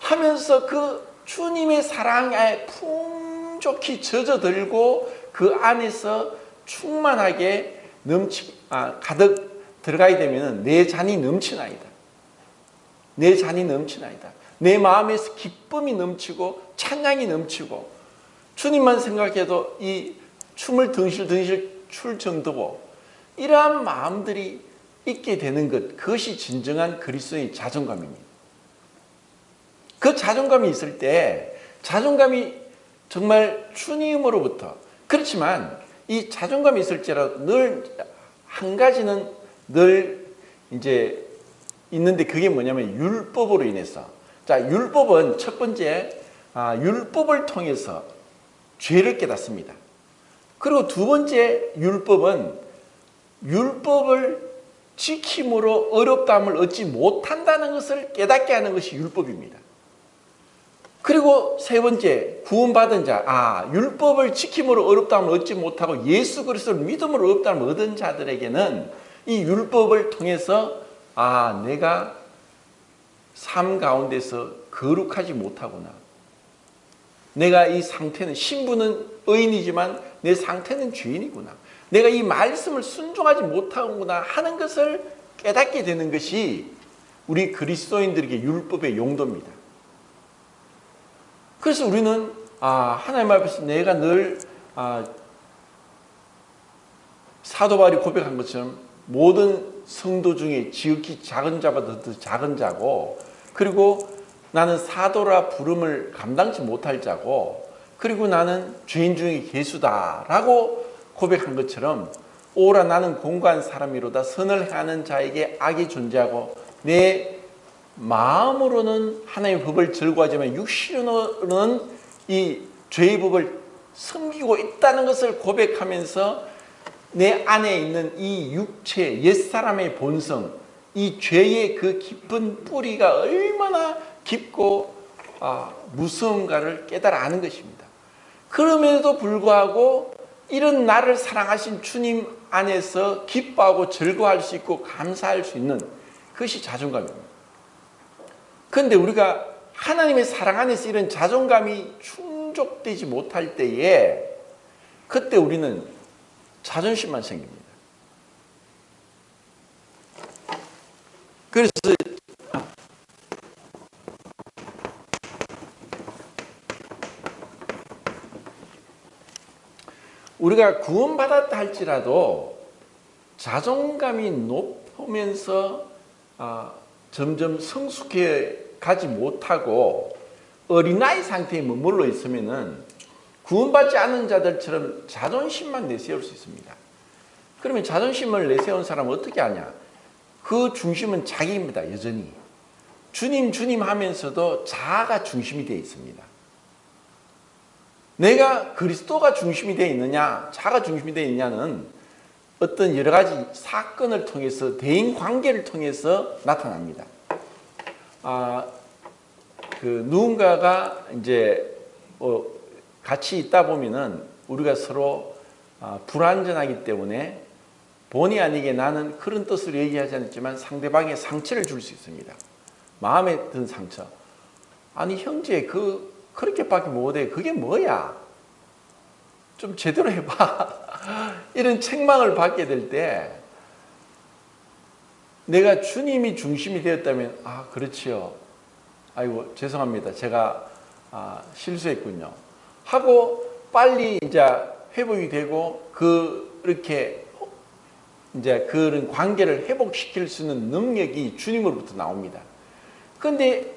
Speaker 1: 하면서 그 주님의 사랑에 풍족히 젖어들고 그 안에서 충만하게 가득 들어가게 되면 내 잔이 넘치나이다. 내 잔이 넘치나이다. 내 마음에서 기쁨이 넘치고 찬양이 넘치고 주님만 생각해도 이 춤을 덩실덩실 출 정도고 이러한 마음들이 있게 되는 것, 그것이 진정한 그리스도의 자존감입니다. 그 자존감이 있을 때 자존감이 정말 주님으로부터, 그렇지만 이 자존감이 있을지라도 늘 한 가지는 늘 이제 있는데 그게 뭐냐면 율법으로 인해서. 자, 율법은 첫 번째 율법을 통해서 죄를 깨닫습니다. 그리고 두 번째 율법은 율법을 지킴으로 어렵다함을 얻지 못한다는 것을 깨닫게 하는 것이 율법입니다. 그리고 세 번째, 구원받은 자. 율법을 지킴으로 어렵다면 얻지 못하고 예수 그리스도를 믿음으로 어렵다면 얻은 자들에게는 이 율법을 통해서 내가 삶 가운데서 거룩하지 못하구나. 내가 이 상태는, 신분은 의인이지만 내 상태는 죄인이구나. 내가 이 말씀을 순종하지 못하구나 하는 것을 깨닫게 되는 것이 우리 그리스도인들에게 율법의 용도입니다. 그래서 우리는 하나님 앞에서 내가 늘 사도 바울이 고백한 것처럼 모든 성도 중에 지극히 작은 자보다 더 작은 자고, 그리고 나는 사도라 부름을 감당치 못할 자고, 그리고 나는 죄인 중에 괴수다라고 고백한 것처럼, 오라 나는 공고한 사람이로다. 선을 행하는 자에게 악이 존재하고 내 마음으로는 하나님의 법을 즐거워하지만 육신으로는 이 죄의 법을 섬기고 있다는 것을 고백하면서 내 안에 있는 이 육체, 옛사람의 본성, 이 죄의 그 깊은 뿌리가 얼마나 깊고 무서운가를 깨달아 아는 것입니다. 그럼에도 불구하고 이런 나를 사랑하신 주님 안에서 기뻐하고 즐거워할 수 있고 감사할 수 있는 그것이 자존감입니다. 그런데 우리가 하나님의 사랑 안에서 이런 자존감이 충족되지 못할 때에 그때 우리는 자존심만 생깁니다. 그래서 우리가 구원받았다 할지라도 자존감이 높으면서 점점 성숙해 가지 못하고 어린아이 상태에 머물러 있으면은 구원받지 않은 자들처럼 자존심만 내세울 수 있습니다. 그러면 자존심을 내세운 사람은 어떻게 하냐? 그 중심은 자기입니다. 여전히. 주님 주님 하면서도 자아가 중심이 되어 있습니다. 내가 그리스도가 중심이 되어 있느냐, 자아가 중심이 되어 있느냐는 어떤 여러 가지 사건을 통해서, 대인 관계를 통해서 나타납니다. 누군가가 이제 같이 있다 보면은 우리가 서로 불완전하기 때문에 본의 아니게 나는 그런 뜻으로 얘기하지 않았지만 상대방에 상처를 줄 수 있습니다. 마음에 든 상처. 아니 형제 그렇게밖에 못해. 그게 뭐야? 좀 제대로 해봐. 이런 책망을 받게 될 때 내가 주님이 중심이 되었다면 그렇지요. 아이고 죄송합니다. 제가 실수했군요. 하고 빨리 이제 회복이 되고 그렇게 이제 그런 관계를 회복시킬 수 있는 능력이 주님으로부터 나옵니다. 그런데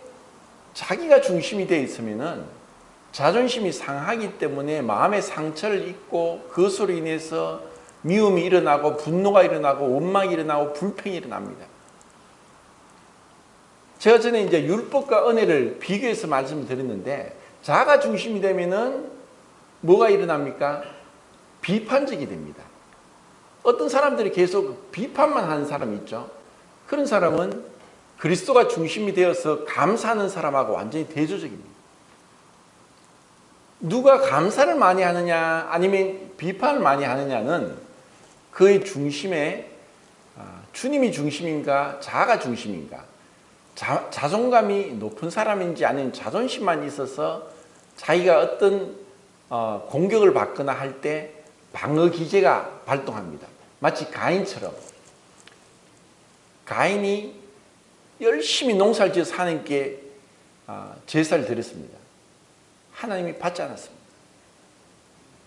Speaker 1: 자기가 중심이 되어 있으면은 자존심이 상하기 때문에 마음의 상처를 입고 그것으로 인해서 미움이 일어나고 분노가 일어나고 원망이 일어나고 불평이 일어납니다. 제가 전에 이제 율법과 은혜를 비교해서 말씀을 드렸는데 자아가 중심이 되면은 뭐가 일어납니까? 비판적이 됩니다. 어떤 사람들이 계속 비판만 하는 사람이 있죠. 그런 사람은 그리스도가 중심이 되어서 감사하는 사람하고 완전히 대조적입니다. 누가 감사를 많이 하느냐 아니면 비판을 많이 하느냐는 그의 중심에 주님이 중심인가 자아가 중심인가, 자존감이 높은 사람인지 아니면 자존심만 있어서 자기가 어떤 공격을 받거나 할 때 방어 기제가 발동합니다. 마치 가인처럼. 가인이 열심히 농사를 지어서 하나님께 제사를 드렸습니다. 하나님이 받지 않았습니다.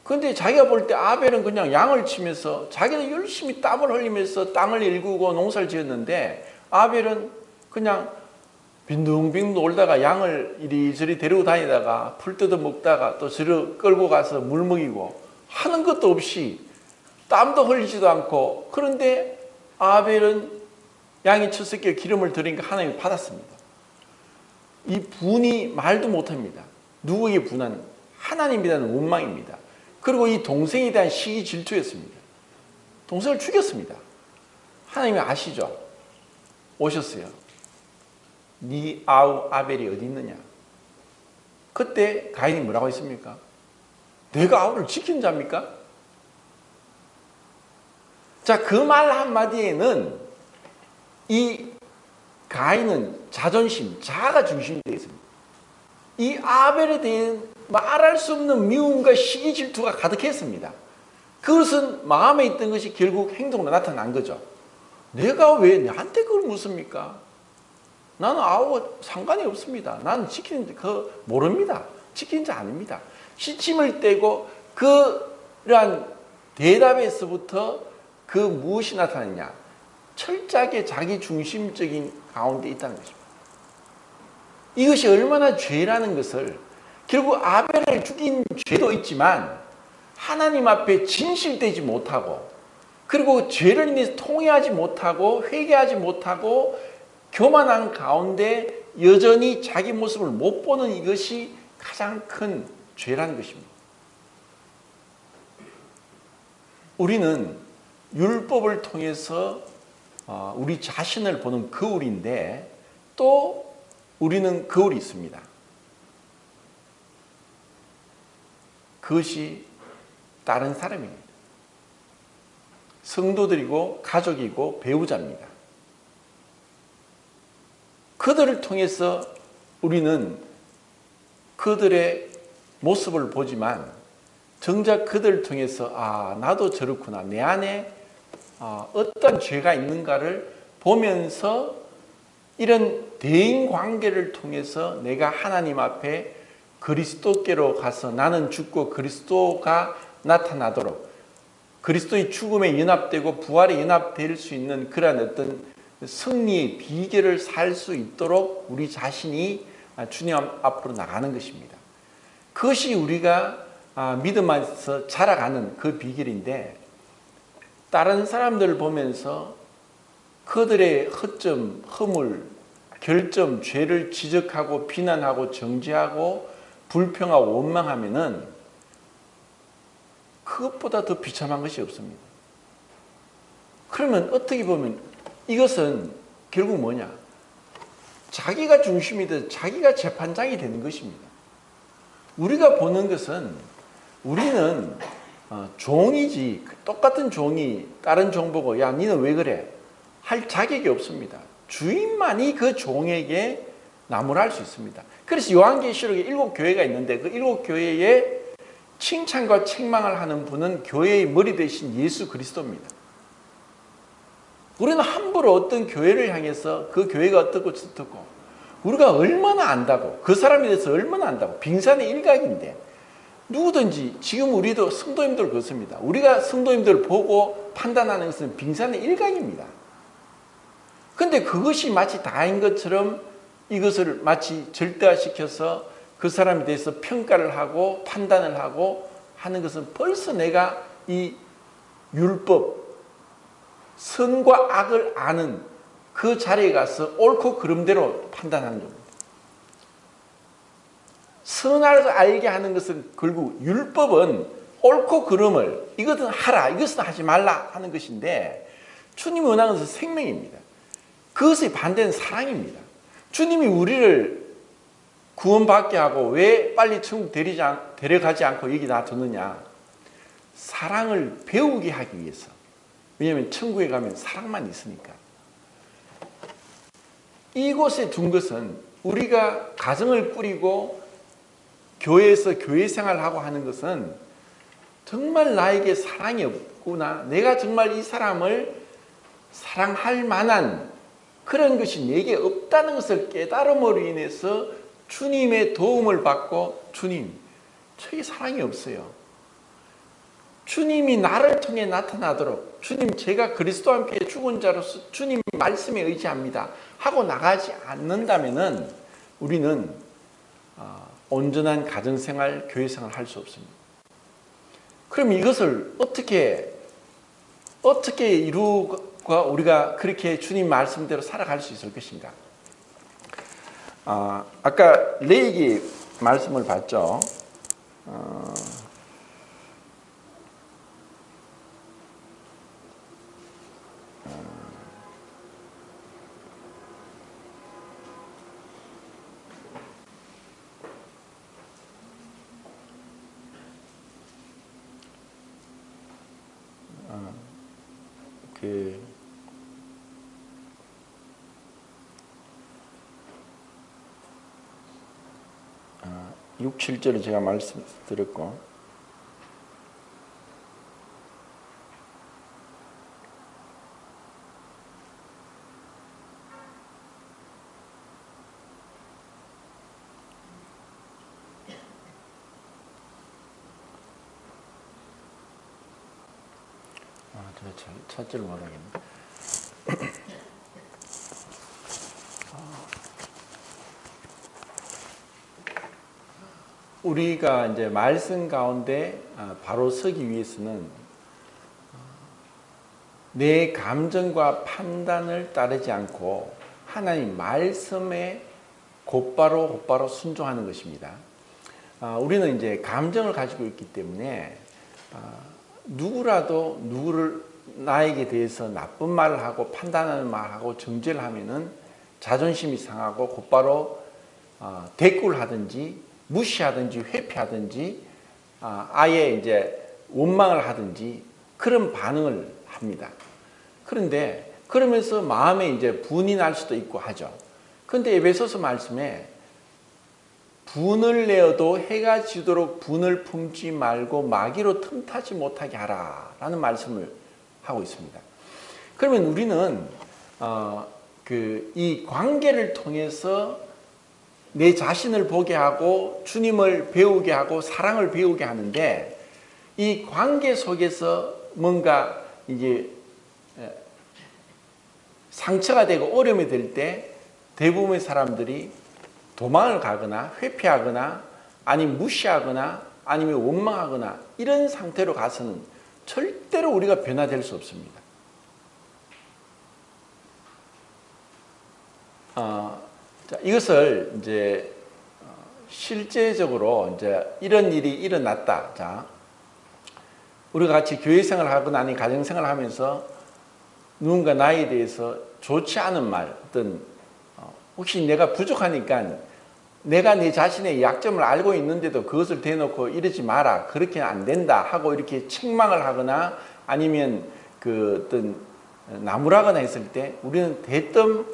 Speaker 1: 그런데 자기가 볼 때 아벨은 그냥 양을 치면서 자기는 열심히 땀을 흘리면서 땅을 일구고 농사를 지었는데 아벨은 그냥 빈둥빈둥 놀다가 양을 이리저리 데리고 다니다가 풀 뜯어 먹다가 또 저리 끌고 가서 물 먹이고 하는 것도 없이 땀도 흘리지도 않고, 그런데 아벨은 양이 첫 새끼에 기름을 드리니까 하나님이 받았습니다. 이 분이 말도 못합니다. 누구에게 분한? 하나님에 대한 원망입니다. 그리고 이 동생에 대한 시기 질투였습니다. 동생을 죽였습니다. 하나님이 아시죠? 오셨어요. 네 아우 아벨이 어디 있느냐? 그때 가인이 뭐라고 했습니까? 내가 아우를 지킨 자입니까? 자, 그 말 한마디에는 이 가인은 자존심, 자아가 중심이 되어 있습니다. 이 아벨에 대한 말할 수 없는 미움과 시기 질투가 가득했습니다. 그것은 마음에 있던 것이 결국 행동으로 나타난 거죠. 내가 왜 나한테 그걸 묻습니까? 나는 아우가 상관이 없습니다. 나는 지키는 그 모릅니다. 지키는 자 아닙니다. 시침을 떼고 그러한 대답에서부터 그 무엇이 나타나냐? 철저하게 자기 중심적인 가운데 있다는 것입니다. 이것이 얼마나 죄라는 것을 결국 아벨을 죽인 죄도 있지만 하나님 앞에 진실되지 못하고 그리고 죄를 인해서 통회하지 못하고 회개하지 못하고 교만한 가운데 여전히 자기 모습을 못 보는 이것이 가장 큰 죄라는 것입니다. 우리는 율법을 통해서 우리 자신을 보는 거울인데 또 우리는 거울이 있습니다. 그것이 다른 사람입니다. 성도들이고 가족이고 배우자입니다. 그들을 통해서 우리는 그들의 모습을 보지만 정작 그들을 통해서 나도 저렇구나. 내 안에 어떤 죄가 있는가를 보면서 이런 대인관계를 통해서 내가 하나님 앞에 그리스도께로 가서 나는 죽고 그리스도가 나타나도록 그리스도의 죽음에 연합되고 부활에 연합될 수 있는 그러한 어떤 승리의 비결을 살 수 있도록 우리 자신이 주님 앞으로 나가는 것입니다. 그것이 우리가 믿음 안에서 자라가는 그 비결인데 다른 사람들을 보면서 그들의 허점, 허물, 결점, 죄를 지적하고 비난하고 정죄하고 불평하고 원망하면은 그것보다 더 비참한 것이 없습니다. 그러면 어떻게 보면 이것은 결국 뭐냐? 자기가 중심이 돼서 자기가 재판장이 되는 것입니다. 우리가 보는 것은 우리는 종이지 똑같은 종이 다른 종 보고 야 니는 왜 그래? 할 자격이 없습니다. 주인만이 그 종에게 나무랄 수 있습니다. 그래서 요한계시록에 7교회가 있는데 그 7교회에 칭찬과 책망을 하는 분은 교회의 머리 대신 예수 그리스도입니다. 우리는 함부로 어떤 교회를 향해서 그 교회가 어떻고 저떻고 우리가 얼마나 안다고 그 사람에 대해서 얼마나 안다고 빙산의 일각인데 누구든지 지금 우리도 성도님들 그렇습니다. 우리가 성도님들 보고 판단하는 것은 빙산의 일각입니다. 근데 그것이 마치 다인 것처럼 이것을 마치 절대화시켜서 그 사람에 대해서 평가를 하고 판단을 하고 하는 것은 벌써 내가 이 율법, 선과 악을 아는 그 자리에 가서 옳고 그름대로 판단하는 겁니다. 선악을 알게 하는 것은 결국 율법은 옳고 그름을 이것은 하라, 이것은 하지 말라 하는 것인데 주님이 원하는 것은 생명입니다. 그것의 반대는 사랑입니다. 주님이 우리를 구원받게 하고 왜 빨리 천국 데려가지 않고 여기 놔두느냐? 사랑을 배우게 하기 위해서. 왜냐하면 천국에 가면 사랑만 있으니까. 이곳에 둔 것은 우리가 가정을 꾸리고 교회에서 교회 생활하고 하는 것은 정말 나에게 사랑이 없구나. 내가 정말 이 사람을 사랑할 만한 그런 것이 내게 없다는 것을 깨달음으로 인해서 주님의 도움을 받고 주님, 저에게 사랑이 없어요. 주님이 나를 통해 나타나도록 주님 제가 그리스도와 함께 죽은 자로서 주님 말씀에 의지합니다 하고 나가지 않는다면 우리는 온전한 가정생활, 교회생활을 할 수 없습니다. 그럼 이것을 어떻게 이루가 우리가 그렇게 주님 말씀대로 살아갈 수 있을 것인가? 아까 레위기 말씀을 봤죠. 6, 7절을 제가 말씀드렸고 제가 찾지를 못하겠네. 우리가 이제 말씀 가운데 바로 서기 위해서는 내 감정과 판단을 따르지 않고 하나님 말씀에 곧바로 순종하는 것입니다. 우리는 이제 감정을 가지고 있기 때문에 누구라도 누구를 나에게 대해서 나쁜 말을 하고 판단하는 말을 하고 정죄를 하면은 자존심이 상하고 곧바로 대꾸를 하든지 무시하든지 회피하든지 아예 이제 원망을 하든지 그런 반응을 합니다. 그런데 그러면서 마음에 이제 분이 날 수도 있고 하죠. 그런데 에베소서 말씀에 분을 내어도 해가 지도록 분을 품지 말고 마귀로 틈타지 못하게 하라 라는 말씀을 하고 있습니다. 그러면 우리는 이 관계를 통해서 내 자신을 보게 하고 주님을 배우게 하고 사랑을 배우게 하는데 이 관계 속에서 뭔가 이제 상처가 되고 어려움이 될 때 대부분의 사람들이 도망을 가거나 회피하거나 아니면 무시하거나 아니면 원망하거나 이런 상태로 가서는 절대로 우리가 변화될 수 없습니다. 자, 이것을 이제 실제적으로 이제 이런 일이 일어났다. 자, 우리가 같이 교회 생활을 하거나 아니 가정 생활을 하면서 누군가 나에 대해서 좋지 않은 말, 어떤 혹시 내가 부족하니까 내가 내 자신의 약점을 알고 있는데도 그것을 대놓고 이러지 마라, 그렇게 안 된다 하고 이렇게 책망을 하거나 아니면 그 어떤 나무라거나 했을 때 우리는 대뜸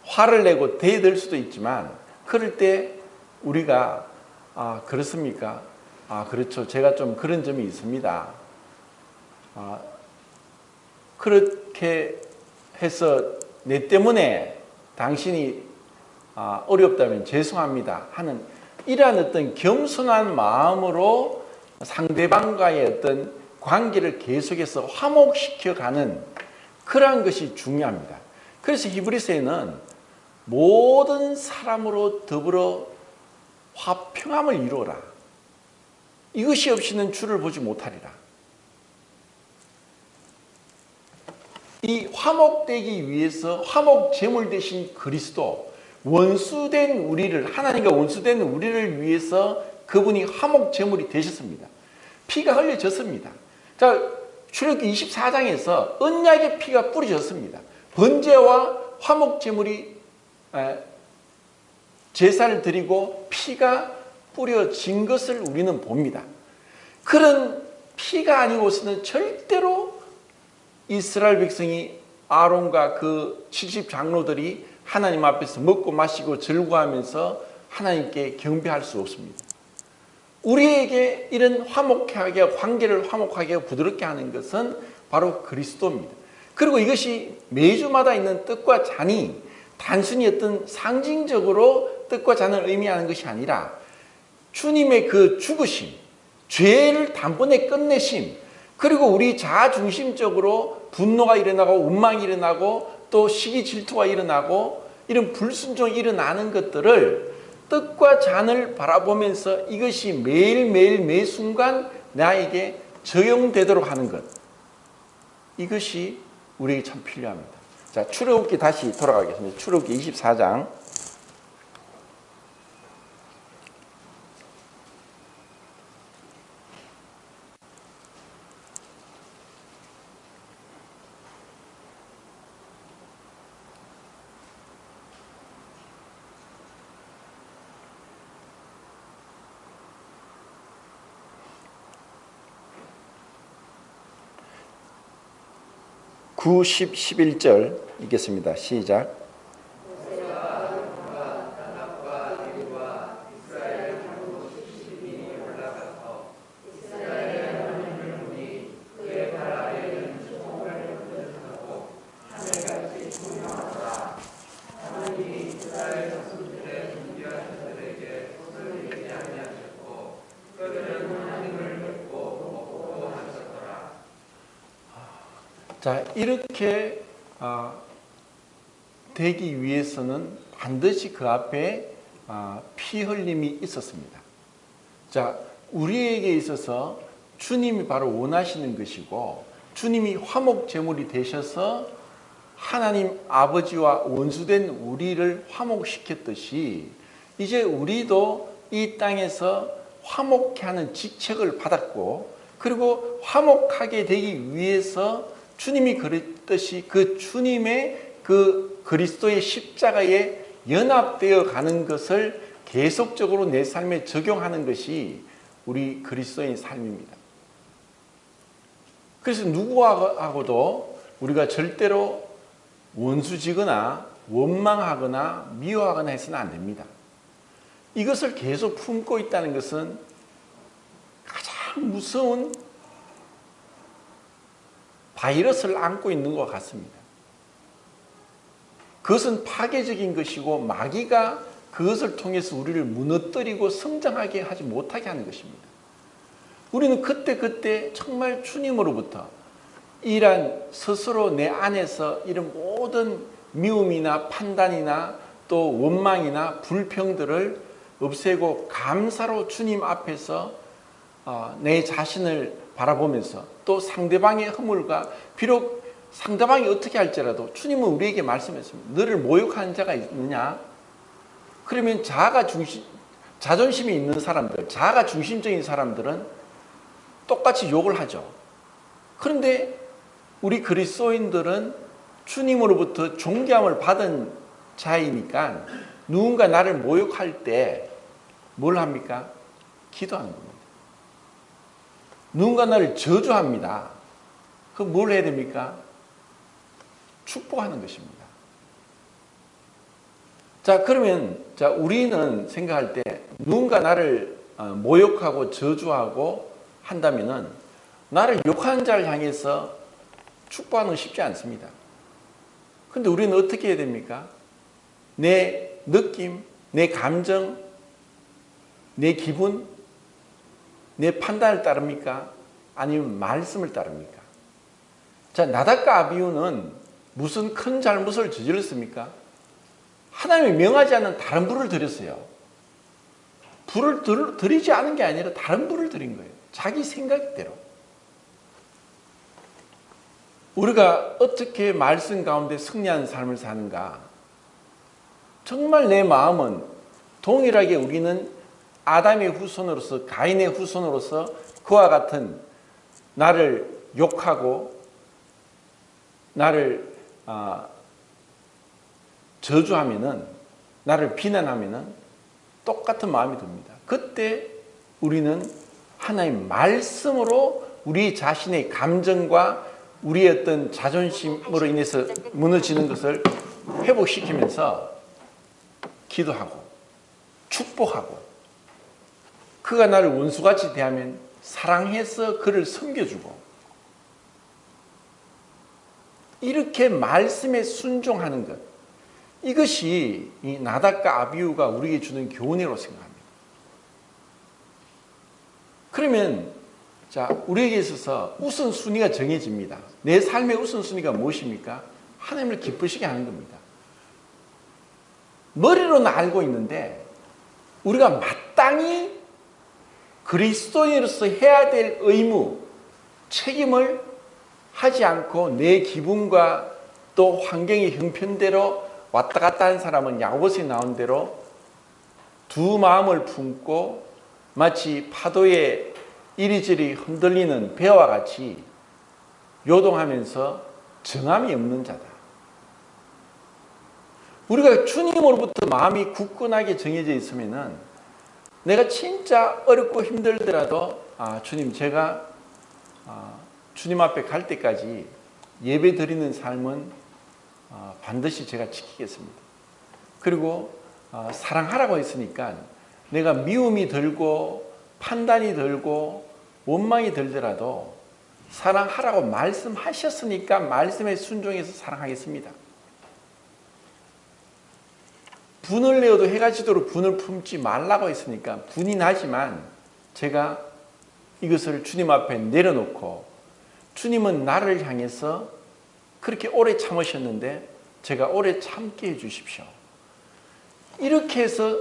Speaker 1: 화를 내고 대들 수도 있지만 그럴 때 우리가 그렇습니까? 그렇죠. 제가 좀 그런 점이 있습니다. 그렇게 해서 내 때문에 당신이 어렵다면 죄송합니다 하는 이러한 어떤 겸손한 마음으로 상대방과의 어떤 관계를 계속해서 화목시켜가는 그러한 것이 중요합니다. 그래서 히브리서에는 모든 사람으로 더불어 화평함을 이루어라. 이것이 없이는 주를 보지 못하리라. 이 화목되기 위해서 화목 제물 대신 그리스도, 원수된 우리를, 하나님과 원수된 우리를 위해서 그분이 화목 제물이 되셨습니다. 피가 흘려졌습니다. 자, 출애굽기 24장에서 언약의 피가 뿌려졌습니다. 번제와 화목 제물이 제사를 드리고 피가 뿌려진 것을 우리는 봅니다. 그런 피가 아니고서는 절대로 이스라엘 백성이 아론과 그 70장로들이 하나님 앞에서 먹고 마시고 즐거워하면서 하나님께 경배할 수 없습니다. 우리에게 이런 화목하게, 관계를 화목하게 하고 부드럽게 하는 것은 바로 그리스도입니다. 그리고 이것이 매주마다 있는 떡과 잔이 단순히 어떤 상징적으로 떡과 잔을 의미하는 것이 아니라 주님의 그 죽으심, 죄를 단번에 끝내심, 그리고 우리 자아중심적으로 분노가 일어나고 원망이 일어나고 또 시기 질투가 일어나고 이런 불순종이 일어나는 것들을 떡과 잔을 바라보면서 이것이 매일매일 매 순간 나에게 적용되도록 하는 것, 이것이 우리에게 참 필요합니다. 자, 출애굽기 다시 돌아가겠습니다. 출애굽기 24장 9, 10, 11절 읽겠습니다. 시작. 자, 이렇게 되기 위해서는 반드시 그 앞에 피 흘림이 있었습니다. 자, 우리에게 있어서 주님이 바로 원하시는 것이고, 주님이 화목 제물이 되셔서 하나님 아버지와 원수된 우리를 화목시켰듯이, 이제 우리도 이 땅에서 화목케 하는 직책을 받았고, 그리고 화목하게 되기 위해서 주님이 그랬듯이 그 주님의 그 그리스도의 십자가에 연합되어 가는 것을 계속적으로 내 삶에 적용하는 것이 우리 그리스도인 삶입니다. 그래서 누구하고도 우리가 절대로 원수지거나 원망하거나 미워하거나 해서는 안 됩니다. 이것을 계속 품고 있다는 것은 가장 무서운 바이러스를 안고 있는 것 같습니다. 그것은 파괴적인 것이고 마귀가 그것을 통해서 우리를 무너뜨리고 성장하게 하지 못하게 하는 것입니다. 우리는 그때 정말 주님으로부터 이런 스스로 내 안에서 이런 모든 미움이나 판단이나 또 원망이나 불평들을 없애고 감사로 주님 앞에서 내 자신을 바라보면서 또 상대방의 허물과, 비록 상대방이 어떻게 할지라도 주님은 우리에게 말씀했습니다. 너를 모욕하는 자가 있느냐? 그러면 자존심이 있는 사람들, 자아가 중심적인 사람들은 똑같이 욕을 하죠. 그런데 우리 그리스도인들은 주님으로부터 존귀함을 받은 자이니까 누군가 나를 모욕할 때 뭘 합니까? 기도하는 겁니다. 누군가 나를 저주합니다. 그럼 뭘 해야 됩니까? 축복하는 것입니다. 자, 그러면 우리는 생각할 때 누군가 나를 모욕하고 저주하고 한다면은 나를 욕하는 자를 향해서 축복하는 건 쉽지 않습니다. 그런데 우리는 어떻게 해야 됩니까? 내 느낌, 내 감정, 내 기분, 내 판단을 따릅니까? 아니면 말씀을 따릅니까? 자, 나답과 아비후는 무슨 큰 잘못을 저질렀습니까? 하나님이 명하지 않는 다른 불을 들였어요. 불을 들이지 않은 게 아니라 다른 불을 들인 거예요. 자기 생각대로. 우리가 어떻게 말씀 가운데 승리하는 삶을 사는가? 정말 내 마음은 동일하게 우리는 아담의 후손으로서, 가인의 후손으로서 그와 같은 나를 욕하고 나를 저주하면은, 나를 비난하면은 똑같은 마음이 듭니다. 그때 우리는 하나님 말씀으로 우리 자신의 감정과 우리의 어떤 자존심으로 인해서 무너지는 것을 회복시키면서 기도하고 축복하고, 그가 나를 원수같이 대하면 사랑해서 그를 섬겨주고, 이렇게 말씀에 순종하는 것, 이것이 이 나답과 아비후가 우리에게 주는 교훈이라고 생각합니다. 그러면 우리에게 있어서 우선순위가 정해집니다. 내 삶의 우선순위가 무엇입니까? 하나님을 기쁘시게 하는 겁니다. 머리로는 알고 있는데 우리가 마땅히 그리스도인으로서 해야 될 의무, 책임을 하지 않고 내 기분과 또 환경의 형편대로 왔다 갔다 하는 사람은 야고보서에 나온 대로 두 마음을 품고 마치 파도에 이리저리 흔들리는 배와 같이 요동하면서 정함이 없는 자다. 우리가 주님으로부터 마음이 굳건하게 정해져 있으면은 내가 진짜 어렵고 힘들더라도 주님, 제가 주님 앞에 갈 때까지 예배 드리는 삶은 반드시 제가 지키겠습니다. 그리고 사랑하라고 했으니까 내가 미움이 들고 판단이 들고 원망이 들더라도 사랑하라고 말씀하셨으니까 말씀에 순종해서 사랑하겠습니다. 분을 내어도 해가 지도록 분을 품지 말라고 했으니까 분이 나지만 제가 이것을 주님 앞에 내려놓고, 주님은 나를 향해서 그렇게 오래 참으셨는데 제가 오래 참게 해주십시오. 이렇게 해서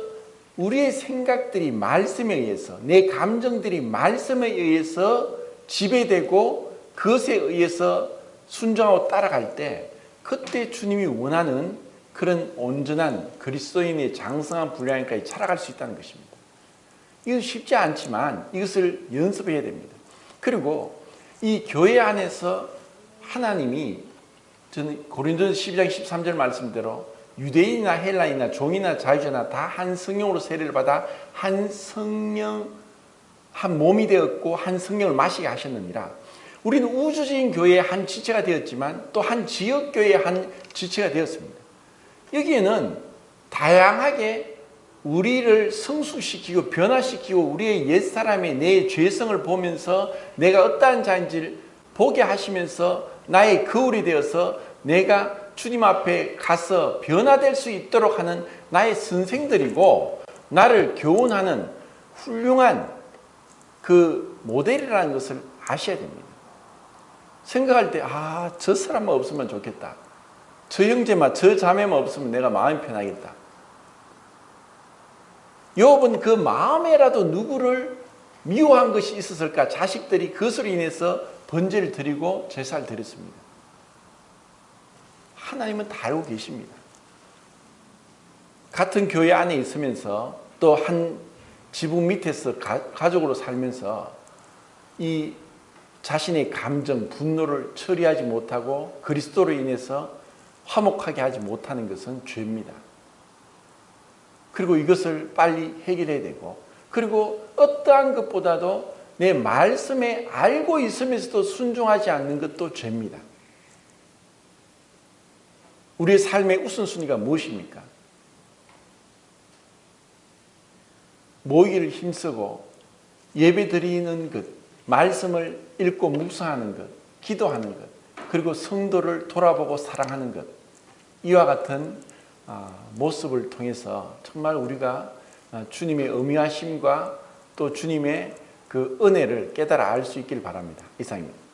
Speaker 1: 우리의 생각들이 말씀에 의해서, 내 감정들이 말씀에 의해서 지배되고 그것에 의해서 순종하고 따라갈 때, 그때 주님이 원하는 그런 온전한 그리스도인의 장성한 분량까지 살아갈 수 있다는 것입니다. 이건 쉽지 않지만 이것을 연습해야 됩니다. 그리고 이 교회 안에서 하나님이, 저는 고린도서 12장 13절 말씀대로 유대인이나 헬라인이나 종이나 자유자나 다 한 성령으로 세례를 받아 한 성령, 한 몸이 되었고 한 성령을 마시게 하셨느니라. 우리는 우주적인 교회의 한 지체가 되었지만 또 한 지역 교회의 한 지체가 되었습니다. 여기에는 다양하게 우리를 성숙시키고 변화시키고 우리의 옛사람의 내 죄성을 보면서 내가 어떠한 자인지를 보게 하시면서 나의 거울이 되어서 내가 주님 앞에 가서 변화될 수 있도록 하는 나의 선생들이고 나를 교훈하는 훌륭한 그 모델이라는 것을 아셔야 됩니다. 생각할 때 저 사람만 없으면 좋겠다. 저 형제만, 저 자매만 없으면 내가 마음이 편하겠다. 욥은 그 마음에라도 누구를 미워한 것이 있었을까? 자식들이 그것으로 인해서 번제를 드리고 제사를 드렸습니다. 하나님은 다 알고 계십니다. 같은 교회 안에 있으면서 또 한 지붕 밑에서 가족으로 살면서 이 자신의 감정, 분노를 처리하지 못하고 그리스도로 인해서 화목하게 하지 못하는 것은 죄입니다. 그리고 이것을 빨리 해결해야 되고, 그리고 어떠한 것보다도 내 말씀에 알고 있으면서도 순종하지 않는 것도 죄입니다. 우리의 삶의 우선순위가 무엇입니까? 모이기를 힘쓰고 예배 드리는 것, 말씀을 읽고 묵상하는 것, 기도하는 것, 그리고 성도를 돌아보고 사랑하는 것, 이와 같은 모습을 통해서 정말 우리가 주님의 엄미하심과 또 주님의 그 은혜를 깨달아 알 수 있길 바랍니다. 이상입니다.